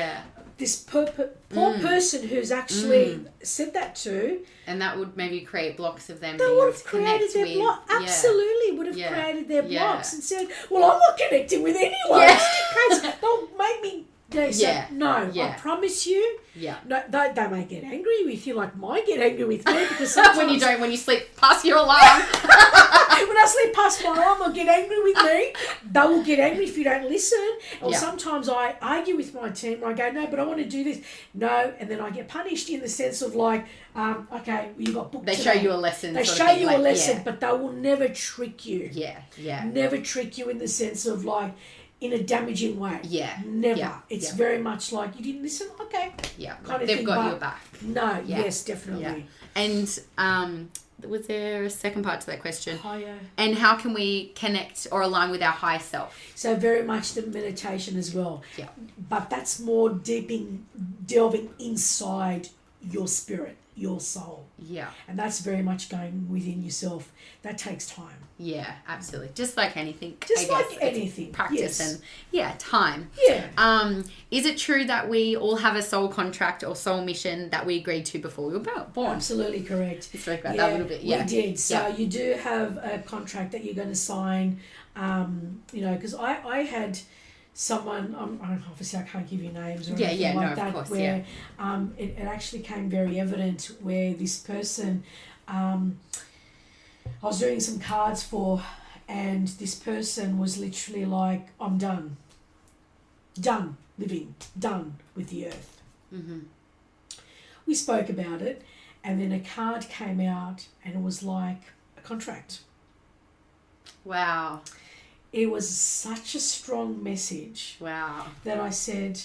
this poor person who's actually said that to. And that would maybe create blocks of them. They would have created their blocks. Absolutely would have created their blocks and said, well, I'm not connecting with anyone. Yeah. They'll make me... I promise you. Yeah. No, they may get angry with you, like mine get angry with me because sometimes when you sleep past your alarm. When I sleep past my alarm, they'll get angry with me. They will get angry if you don't listen. Or sometimes I argue with my team where I go, no, but I want to do this. No, and then I get punished in the sense of like, okay, you got booked They today. show you a lesson. They show you a lesson, but they will never trick you. Yeah. Never trick you in the sense of like, in a damaging way. Yeah. Never. Yeah. It's very much like, you didn't listen? Okay. Yeah. Kind of they've thing, got your back. No. Yeah. Yes, definitely. Yeah. And was there a second part to that question? Higher. And how can we connect or align with our higher self? So very much the meditation as well. Yeah. But that's more delving inside your spirit, your soul. Yeah. And that's very much going within yourself. That takes time. Yeah, absolutely. Just like anything. Just like anything. Practice and time. Yeah. Is it true that we all have a soul contract or soul mission that we agreed to before we were born? Absolutely correct. We spoke about that a little bit. Yeah. We did. So you do have a contract that you're going to sign, because I had someone, obviously I can't give you names or anything like that, of course, where it actually came very evident where this person, I was doing some cards for, and this person was literally like, I'm done. Done living. Done with the earth. Mm-hmm. We spoke about it, and then a card came out, and it was like a contract. Wow. It was such a strong message. Wow. That I said,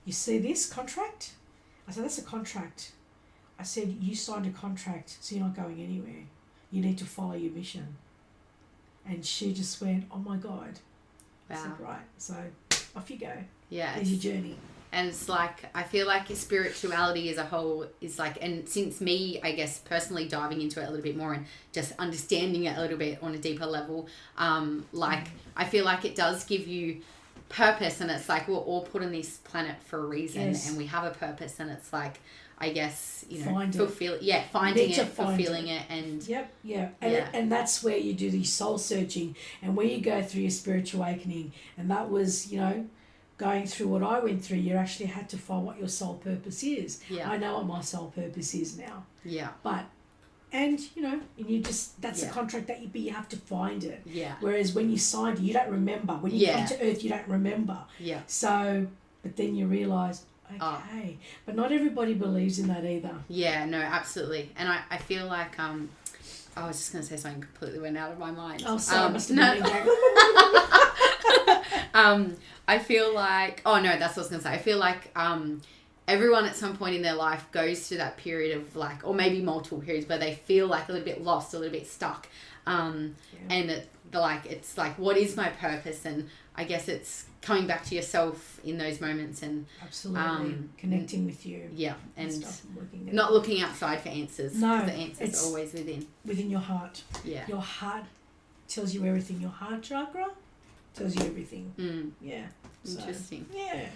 you see this contract? I said, that's a contract. I said, you signed a contract, so you're not going anywhere. You need to follow your mission. And she just went, oh my God. Wow. I said, right. So off you go. Yeah. There's your journey. And it's like, I feel like spirituality as a whole is like, and since me, I guess, personally diving into it a little bit more and just understanding it a little bit on a deeper level, I feel like it does give you purpose, and it's like we're all put on this planet for a reason, and we have a purpose, and it's like, I guess, finding it, fulfilling it, and and that's where you do the soul searching, and where you go through your spiritual awakening, and that was, going through what I went through. You actually had to find what your soul purpose is. I know what my soul purpose is now. But and you just, that's a contract that you have to find it. Whereas when you signed it, you don't remember. When you come to earth, you don't remember. So, but then you realise, okay. But not everybody believes in that either. Yeah, no, absolutely. And I feel like, I was just going to say something completely went out of my mind. Oh, sorry, I must have been I feel like, that's what I was going to say. I feel like everyone at some point in their life goes through that period of like, or maybe multiple periods where they feel like a little bit lost, a little bit stuck. And it's like, what is my purpose? And I guess it's coming back to yourself in those moments and absolutely connecting with you. Yeah, and not looking outside for answers. No, the answers are always within your heart. Yeah, your heart tells you everything. Your heart chakra Tells you everything. Yeah. Interesting. So, yeah.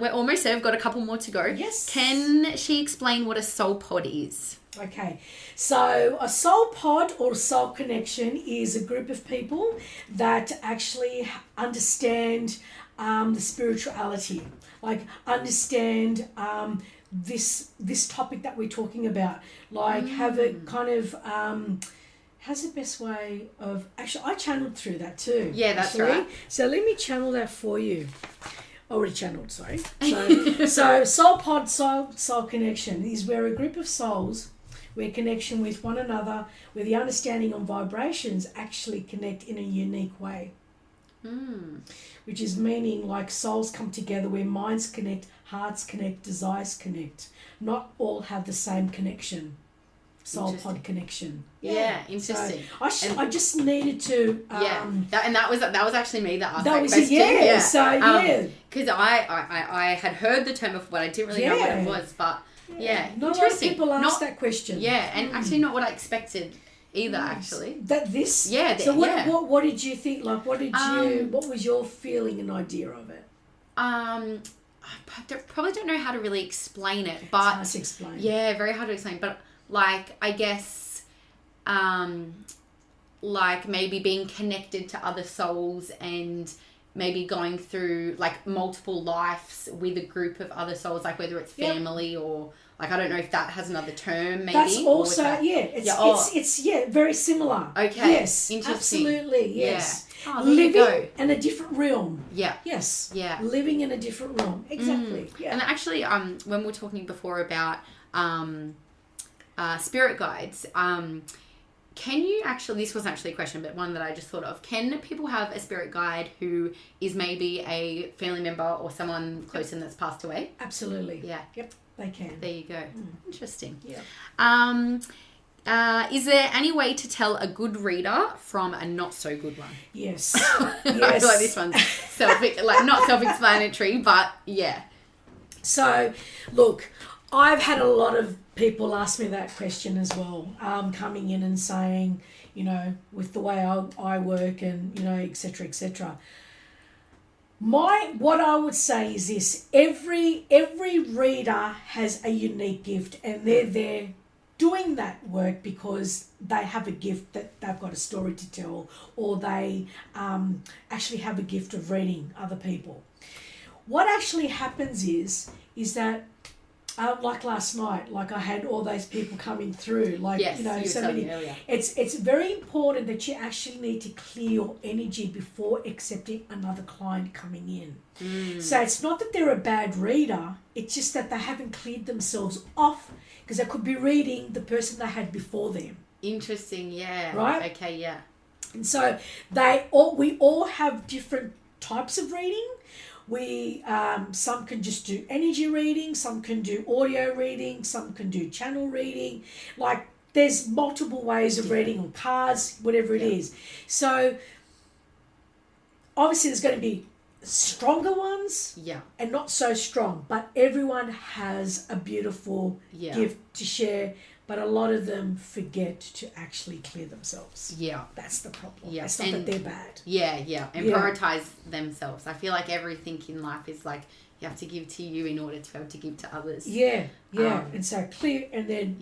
We're almost there. We've got a couple more to go. Yes. Can she explain what a soul pod is? Okay, so a soul pod or soul connection is a group of people that actually understand the spirituality, like understand this topic that we're talking about, like have a kind of how's the best way of actually I channeled through that too. Yeah, that's right. So let me channel that for you. Already channeled, sorry. So soul pod, soul connection is where a group of souls, where connection with one another, where the understanding on vibrations actually connect in a unique way. Which is meaning like souls come together where minds connect, hearts connect, desires connect. Not all have the same connection. Soul pod connection. Yeah, interesting. So I just needed to. That was actually me that asked that was question. it. Yeah. So because I had heard the term before, but I didn't really know what it was. But not a lot of people ask that question. Yeah, and actually not what I expected either. Actually, So what did you think? Like, what was your feeling and idea of it? I probably don't know how to really explain it, but it's hard to explain. Yeah, very hard to explain. But like, I guess, like maybe being connected to other souls and maybe going through like multiple lives with a group of other souls, like whether it's family or like, I don't know if that has another term maybe. That's also, it's very similar. Okay. Yes. Interesting. Absolutely. Yes. Yeah. Oh, there you go. Living in a different realm. Yeah. Yes. Yeah. Living in a different realm. Exactly. Yeah. And actually, when we were talking before about spirit guides, can you actually, this wasn't actually a question, but one that I just thought of, can people have a spirit guide who is maybe a family member or someone close in that's passed away? Absolutely. Yeah. Yep, they can. There you go. Interesting. Yeah. Is there any way to tell a good reader from a not so good one? Yes. I feel like this one's not self-explanatory, but yeah. So, look, I've had a lot of people ask me that question as well, coming in and saying, with the way I work and, et cetera, et cetera. What I would say is this: every reader has a unique gift, and they're there doing that work because they have a gift that they've got a story to tell, or they actually have a gift of reading other people. What actually happens is that like last night, like I had all those people coming through, like, so many. It's very important that you actually need to clear your energy before accepting another client coming in. So it's not that they're a bad reader, it's just that they haven't cleared themselves off, because they could be reading the person they had before them. Interesting, yeah. Right? Okay, yeah. And so we all have different types of reading. We some can just do energy reading, some can do audio reading, some can do channel reading. Like, there's multiple ways of reading on cards, whatever it is. So obviously there's going to be stronger ones and not so strong, but everyone has a beautiful gift to share, but a lot of them forget to actually clear themselves. Yeah. That's the problem. Yeah. It's not that they're bad. Yeah. And prioritize themselves. I feel like everything in life is like, you have to give to you in order to be able to give to others. Yeah. And so clear, and then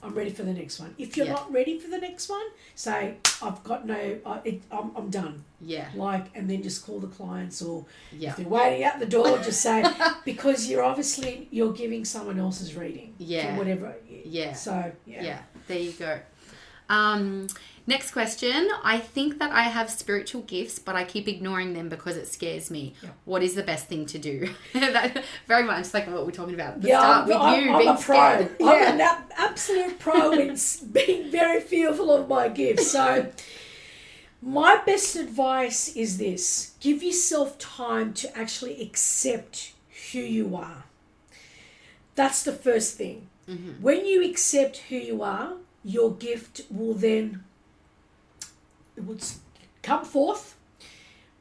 I'm ready for the next one. If you're not ready for the next one, say, I've got I'm done. Yeah. And then just call the clients, or if they're waiting at the door, just say, because you're giving someone else's reading. Yeah. For whatever. Yeah. So, yeah. There you go. Next question. I think that I have spiritual gifts, but I keep ignoring them because it scares me. Yeah. What is the best thing to do? That, very much like what we're talking about at the start I'm being a pro. Scared. I'm an absolute pro in being very fearful of my gifts. So my best advice is this: give yourself time to actually accept who you are. That's the first thing. Mm-hmm. When you accept who you are, your gift will then come forth,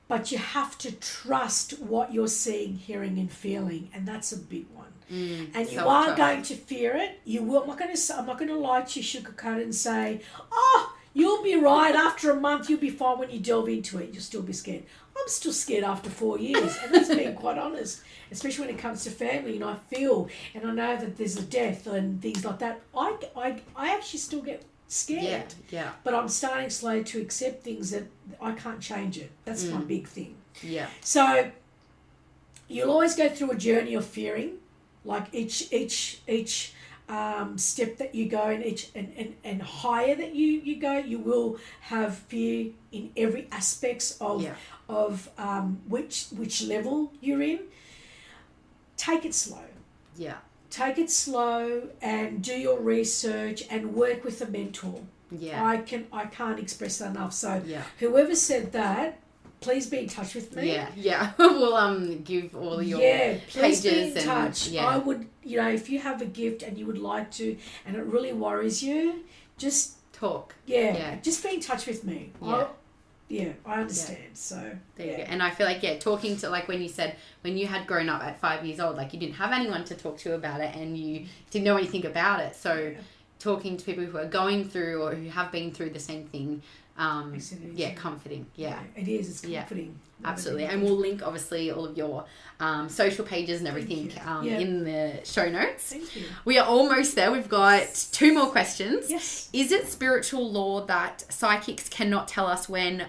but you have to trust what you're seeing, hearing, and feeling, and that's a big one. And you are going to fear it. You will. I'm not going to lie to you, sugarcoat, and say, "Oh, You'll be right. After a month, you'll be fine. When you delve into it, you'll still be scared. I'm still scared after 4 years, and that's being quite honest, especially when it comes to family. I feel, and I know that there's a death and things like that. I actually still get scared. Yeah. But I'm starting slowly to accept things that I can't change it. That's my big thing. Yeah. So you'll always go through a journey of fearing, like each step that you go and higher that you go, you will have fear in every aspects of which level you're in. Take it slow. Yeah. Take it slow and do your research and work with a mentor. Yeah. I can't express that enough. So whoever said that, please be in touch with me. Yeah. We'll give all your please pages be in touch. Yeah. I would, if you have a gift and you would like to, and it really worries you, just talk. Yeah. Just be in touch with me. Yeah. I understand. So there you go. And I feel like talking to, like when you said when you had grown up at 5 years old, like you didn't have anyone to talk to about it and you didn't know anything about it. So talking to people who are going through or who have been through the same thing. Comforting. Yeah, it is. It's comforting. Yeah, absolutely. And we'll link obviously all of your social pages and everything in the show notes. Thank you. We are almost there. We've got 2 more questions. Yes. Is it spiritual law that psychics cannot tell us when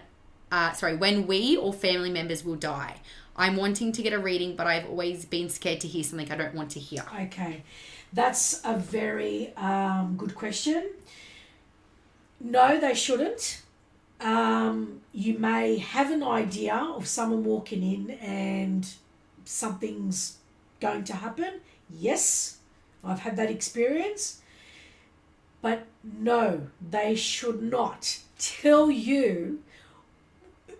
we or family members will die? I'm wanting to get a reading, but I've always been scared to hear something I don't want to hear. Okay. That's a very good question. No, they shouldn't. You may have an idea of someone walking in and something's going to happen. Yes, I've had that experience. But no, they should not tell you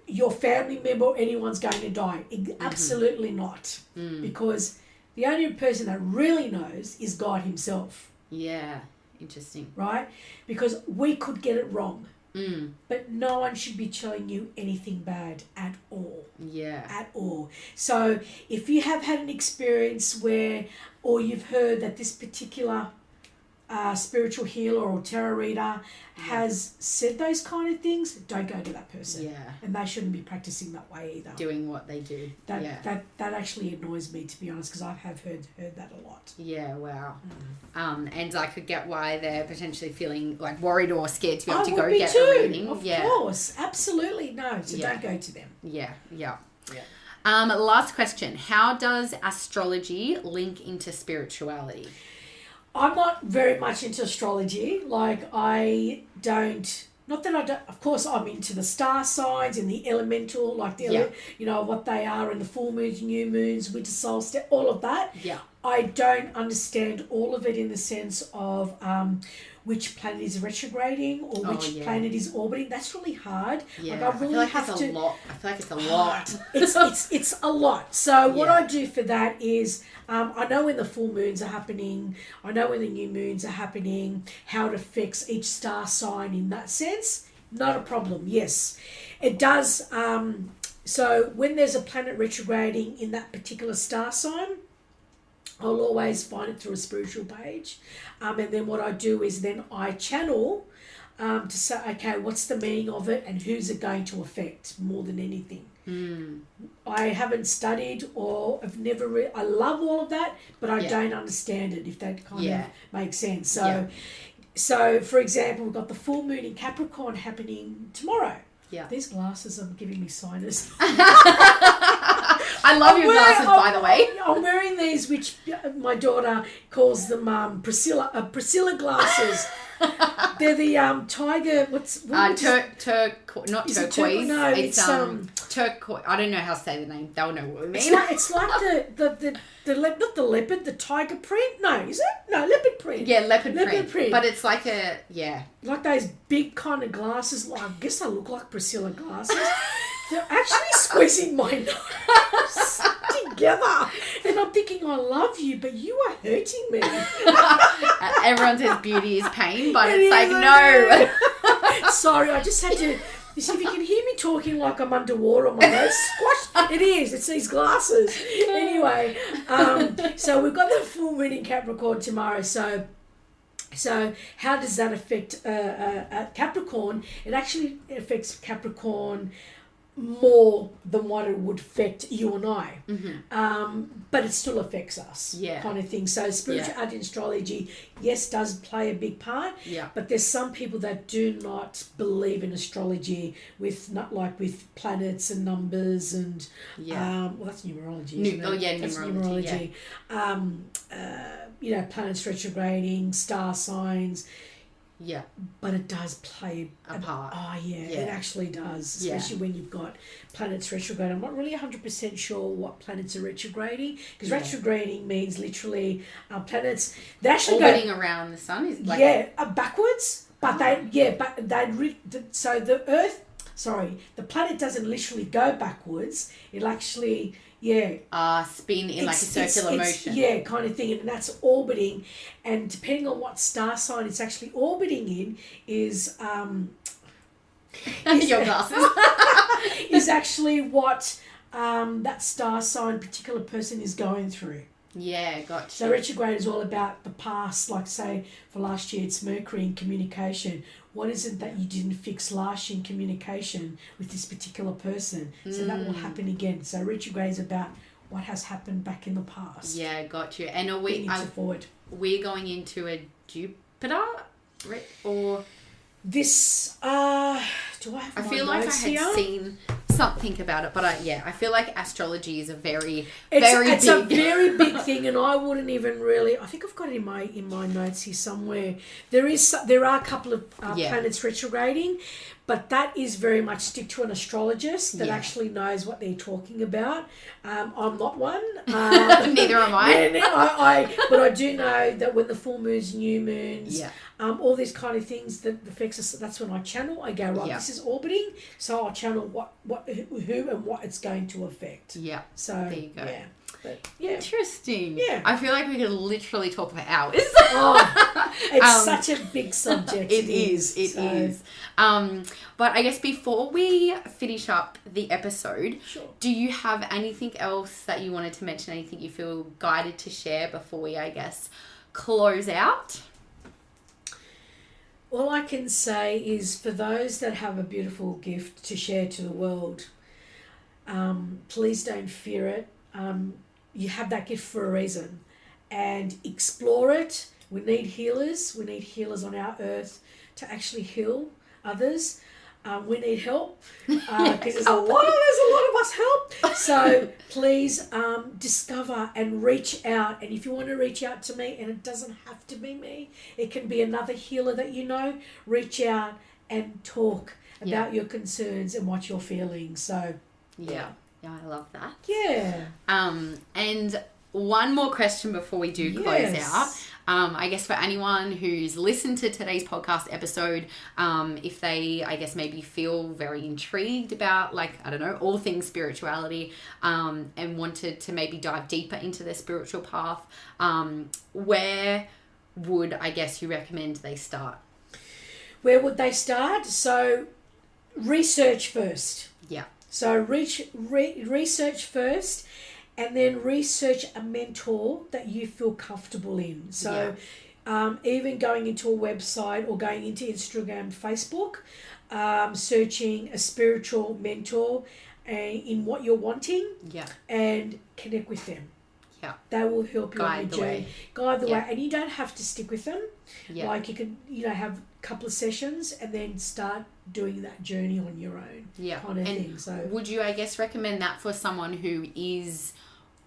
your family member or anyone's going to die. Absolutely not. Because the only person that really knows is God himself. Yeah, interesting. Right? Because we could get it wrong. But no one should be telling you anything bad at all. Yeah. At all. So if you have had an experience where, or you've heard that this particular spiritual healer or tarot reader has said those kind of things, don't go to that person. Yeah. And they shouldn't be practicing that way either. Doing what they do. That actually annoys me, to be honest, because I have heard that a lot. Yeah, wow. And I could get why they're potentially feeling like worried or scared to be able to go get a reading. Of course, absolutely no. So don't go to them. Yeah. Last question. How does astrology link into spirituality? I'm not very much into astrology. Like, I don't, not that I don't, of course I'm into the star signs and the elemental, like the, what they are, and the full moons, new moons, winter solstice, all of that. Yeah. I don't understand all of it in the sense of which planet is retrograding or which planet is orbiting. That's really hard. Yeah. Like, I really have to. I feel like it's a lot. It's a lot. So what I do for that is I know when the full moons are happening. I know when the new moons are happening. How it affects each star sign in that sense. Not a problem. Yes, it does. So when there's a planet retrograding in that particular star sign, I'll always find it through a spiritual page. And then what I do is then I channel to say, okay, what's the meaning of it and who's it going to affect more than anything. I haven't studied or I've never I love all of that, but I don't understand it, if that kind of makes sense. So for example, we've got the full moon in Capricorn happening tomorrow. Yeah. These glasses are giving me sinus. I love your glasses, by the way. I'm wearing these, which my daughter calls them Priscilla glasses. They're the tiger. Not turquoise. No, it's turquoise. I don't know how to say the name. They'll know what we mean. It's like the not the leopard, the tiger print. No, is it? No, leopard print. Yeah, leopard print. But it's like like those big kind of glasses. I guess they look like Priscilla glasses. They're actually squeezing my nose together. And I'm thinking, I love you, but you are hurting me. Everyone says beauty is pain, but it's like, no. Sorry, I just had to... You see, if you can hear me talking like I'm underwater on my nose, squash. It is. It's these glasses. Anyway, so we've got the full moon in Capricorn tomorrow. So So how does that affect Capricorn? It actually affects Capricorn more than what it would affect you and I. But it still affects us, kind of thing. So spirituality and astrology, yes, does play a big part. But there's some people that do not believe in astrology with with planets and numbers and well, that's numerology. That's numerology. Planets retrograding, star signs. But it does play a part. It actually does, especially when you've got planets retrograde. I'm not really 100% sure what planets are retrograding, because retrograding means literally planets, they actually orbiting around the sun is backwards, but so the Earth, the planet doesn't literally go backwards, it'll actually spin in like a circular motion. Yeah, kind of thing, and that's orbiting, and depending on what star sign it's actually orbiting in is your glasses is actually what that star sign particular person is going through. Yeah, gotcha. So retrograde is all about the past, like say for last year it's Mercury in communication. What is it that you didn't fix last year in communication with this particular person? So that will happen again. So retrograde is about what has happened back in the past. Yeah, got you. And are we forward? We're going into a Jupiter, or this? Do I have? I feel like I had seen something about it, but I feel like astrology is a very big. It's a very big thing, and I wouldn't even really. I think I've got it in my notes here somewhere. There are a couple of planets retrograding, but that is very much stick to an astrologist that actually knows what they're talking about. I'm not one. Neither am I. But I do know that when the full moons, new moons, all these kind of things that affects us. That's when I channel. I go this is orbiting, so I'll channel who and what it's going to affect. Yeah. So there you go. Yeah. But, interesting. Yeah. I feel like we could literally talk for hours. It's such a big subject. It is. But I guess before we finish up the episode, do you have anything else that you wanted to mention? Anything you feel guided to share before we, I guess, close out? All I can say is for those that have a beautiful gift to share to the world, please don't fear it. You have that gift for a reason, and explore it. We need healers. We need healers on our earth to actually heal others. We need help because there's a lot of us help. So please discover and reach out. And if you want to reach out to me, and it doesn't have to be me, it can be another healer that you know, reach out and talk about your concerns and what you're feeling. So yeah, I love that. Yeah. And one more question before we do close out. I guess for anyone who's listened to today's podcast episode, if they, I guess, maybe feel very intrigued about, all things spirituality, and wanted to maybe dive deeper into their spiritual path, where would, I guess, you recommend they start? Where would they start? So research first. Yeah. So research first, and then research a mentor that you feel comfortable in. So even going into a website or going into Instagram, Facebook, searching a spiritual mentor in what you're wanting, and connect with them. Yeah. They will help you on your journey. Guide the way. And you don't have to stick with them. Yeah. Like you can, have a couple of sessions and then start doing that journey on your own. Yeah. Kind of thing. So would you, I guess, recommend that for someone who is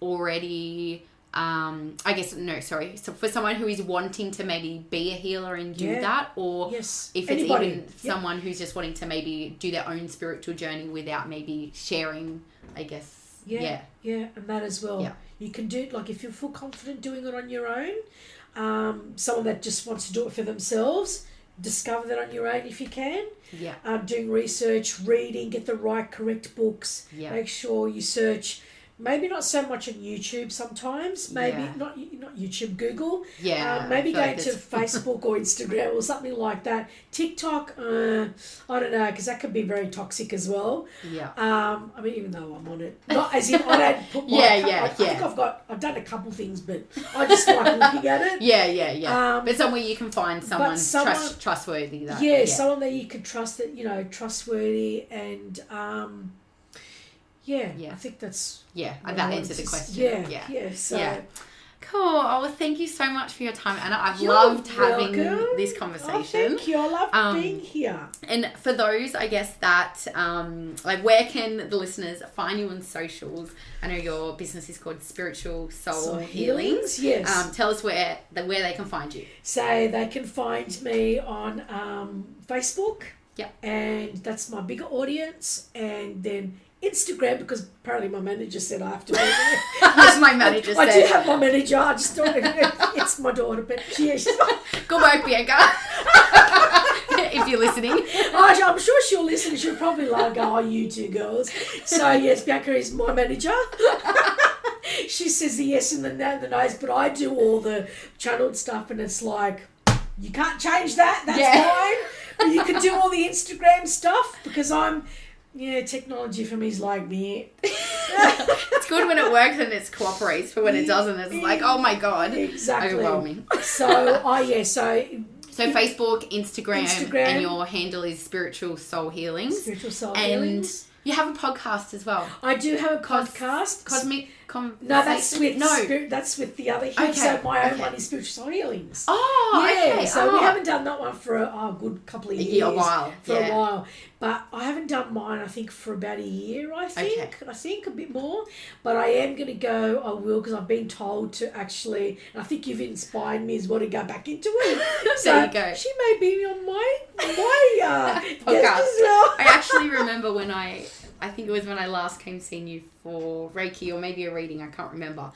already so for someone who is wanting to maybe be a healer and do that, or if it's even someone who's just wanting to maybe do their own spiritual journey without maybe sharing, I guess. Yeah, and that as well. Yeah. You can do it, if you feel confident doing it on your own. Someone that just wants to do it for themselves, discover that on your own if you can. Yeah. Doing research, reading, get the right correct books. Yeah. Make sure you search maybe not so much on YouTube sometimes. Maybe not YouTube, Google. Yeah. Maybe I go feel to Facebook or Instagram or something like that. TikTok, I don't know, because that could be very toxic as well. Yeah. I mean, even though I'm on it, not as in I don't put my. I think I've done a couple things, but I just like looking at it. Yeah. But somewhere you can find someone trustworthy. Someone that you can trust, that trustworthy, and I think that's that answered the question. So. Cool. Oh, well, thank you so much for your time, Anna. I've loved having this conversation. Oh, thank you. I love being here. And for those, I guess, that, where can the listeners find you on socials? I know your business is called Spiritual Soul Healings. Yes. Tell us where they can find you. So they can find me on Facebook. Yep. And that's my bigger audience. And then Instagram, because apparently my manager said I have to be there. Yes, my manager said. I do have my manager. I just don't. It's my daughter, but she's good work, Bianca. If you're listening, I'm sure she'll listen. She'll probably like, "Oh, you two girls." So yes, Bianca is my manager. She says the yes and the no's, but I do all the channeled stuff, and it's like, you can't change that. That's fine. But you can do all the Instagram stuff because I'm. Yeah, technology for me is like me. It's good when it works and it cooperates, but when it doesn't, it's like, oh my God. Exactly. Overwhelming. So Facebook, Instagram, and your handle is Spiritual Soul Healings. Spiritual Soul Healings. You have a podcast as well. I do have a podcast. Cosmic Conversation. No, that's with the other healing. Okay. So my own one is Spiritual Soul Healings. Oh, okay. So we haven't done that one for a good couple of years. A while. A while. But I haven't done mine, I think, for about a year, I think. Okay. I think a bit more. But I am going to go, I will, because I've been told to actually, and I think you've inspired me as well to go back into it. There you go. She may be on my podcast as well. I actually remember when I think it was when I last came seeing you for Reiki or maybe a reading, I can't remember.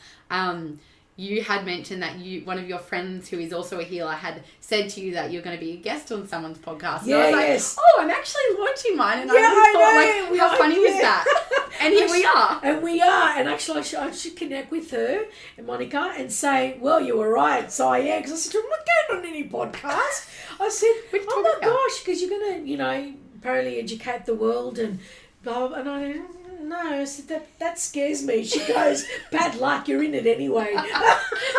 You had mentioned that one of your friends who is also a healer had said to you that you're going to be a guest on someone's podcast. And I was like, I'm actually launching mine. And I thought, how funny was that? And here we are. And we are. And actually, I should connect with her and Monica and say, well, you were right. So I am. Because I said, I'm not going on any podcast. I said, oh my gosh, because you're going to, apparently educate the world and blah, blah. And I no, I said, that scares me. She goes, bad luck, you're in it anyway.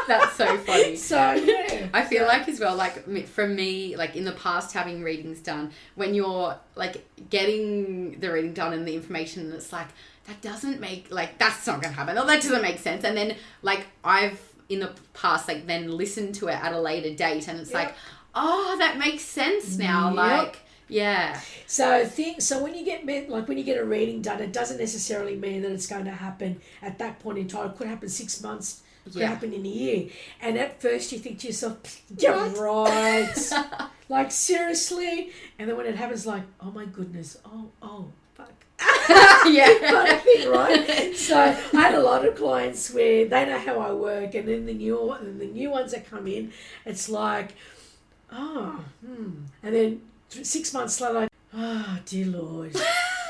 That's so funny. So, yeah. I feel like as well, like for me, like in the past having readings done, when you're like getting the reading done and the information, it's like, that doesn't make, like, that's not going to happen. Or that doesn't make sense. And then like I've in the past, like then listened to it at a later date and it's like, oh, that makes sense now. Yep. Like, yeah. So when you get a reading done, it doesn't necessarily mean that it's going to happen at that point in time. It could happen 6 months, could happen in a year. And at first you think to yourself, yeah, right. Like seriously. And then when it happens, like, oh my goodness, oh fuck. Right? So I had a lot of clients where they know how I work, and then the new ones that come in, it's like, and then 6 months later, like, oh, dear Lord.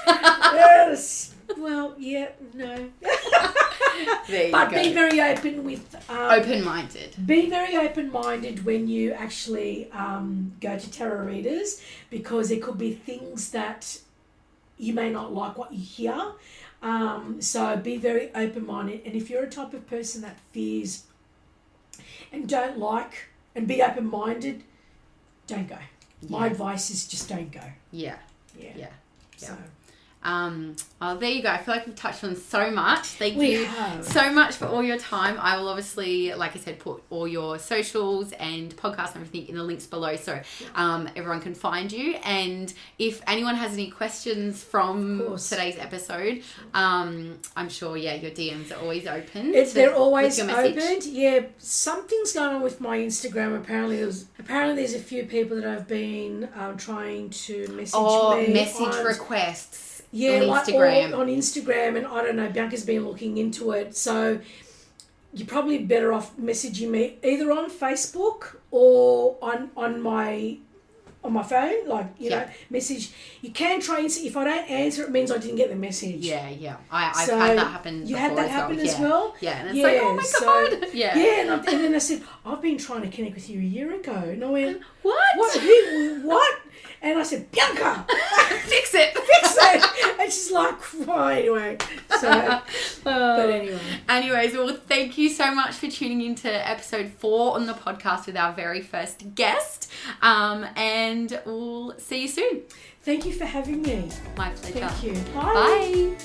Yes. Well, yeah, no. There you but go. be very open with... open-minded. Be very open-minded when you actually go to tarot readers, because there could be things that you may not like what you hear. So be very open-minded. And if you're a type of person that fears and don't like and be open-minded, don't go. My advice is just don't go. Yeah. So. Oh, there you go. I feel like we've touched on so much. Thank you so much for all your time. I will obviously, like I said, put all your socials and podcasts and everything in the links below so everyone can find you. And if anyone has any questions from today's episode, I'm sure, your DMs are always open. They're always open. Yeah, something's going on with my Instagram. Apparently there's a few people that have been trying to message me. Message requests. Yeah, on Instagram. On Instagram, and I don't know, Bianca's been looking into it. So you're probably better off messaging me either on Facebook or on my on my phone, like, you know, message. You can try and see. If I don't answer, it means I didn't get the message. Yeah. I've had that happen before. You had that happen as well? Yeah, and it's like, oh my God. Yeah. Yeah, and then I said, I've been trying to connect with you a year ago. And I went, what? What? And I said, Bianca! Fix it! And she's like, oh, anyway. So, but anyway. Anyways, well, thank you so much for tuning into episode 4 on the podcast with our very first guest. And we'll see you soon. Thank you for having me. My pleasure. Thank you. Bye.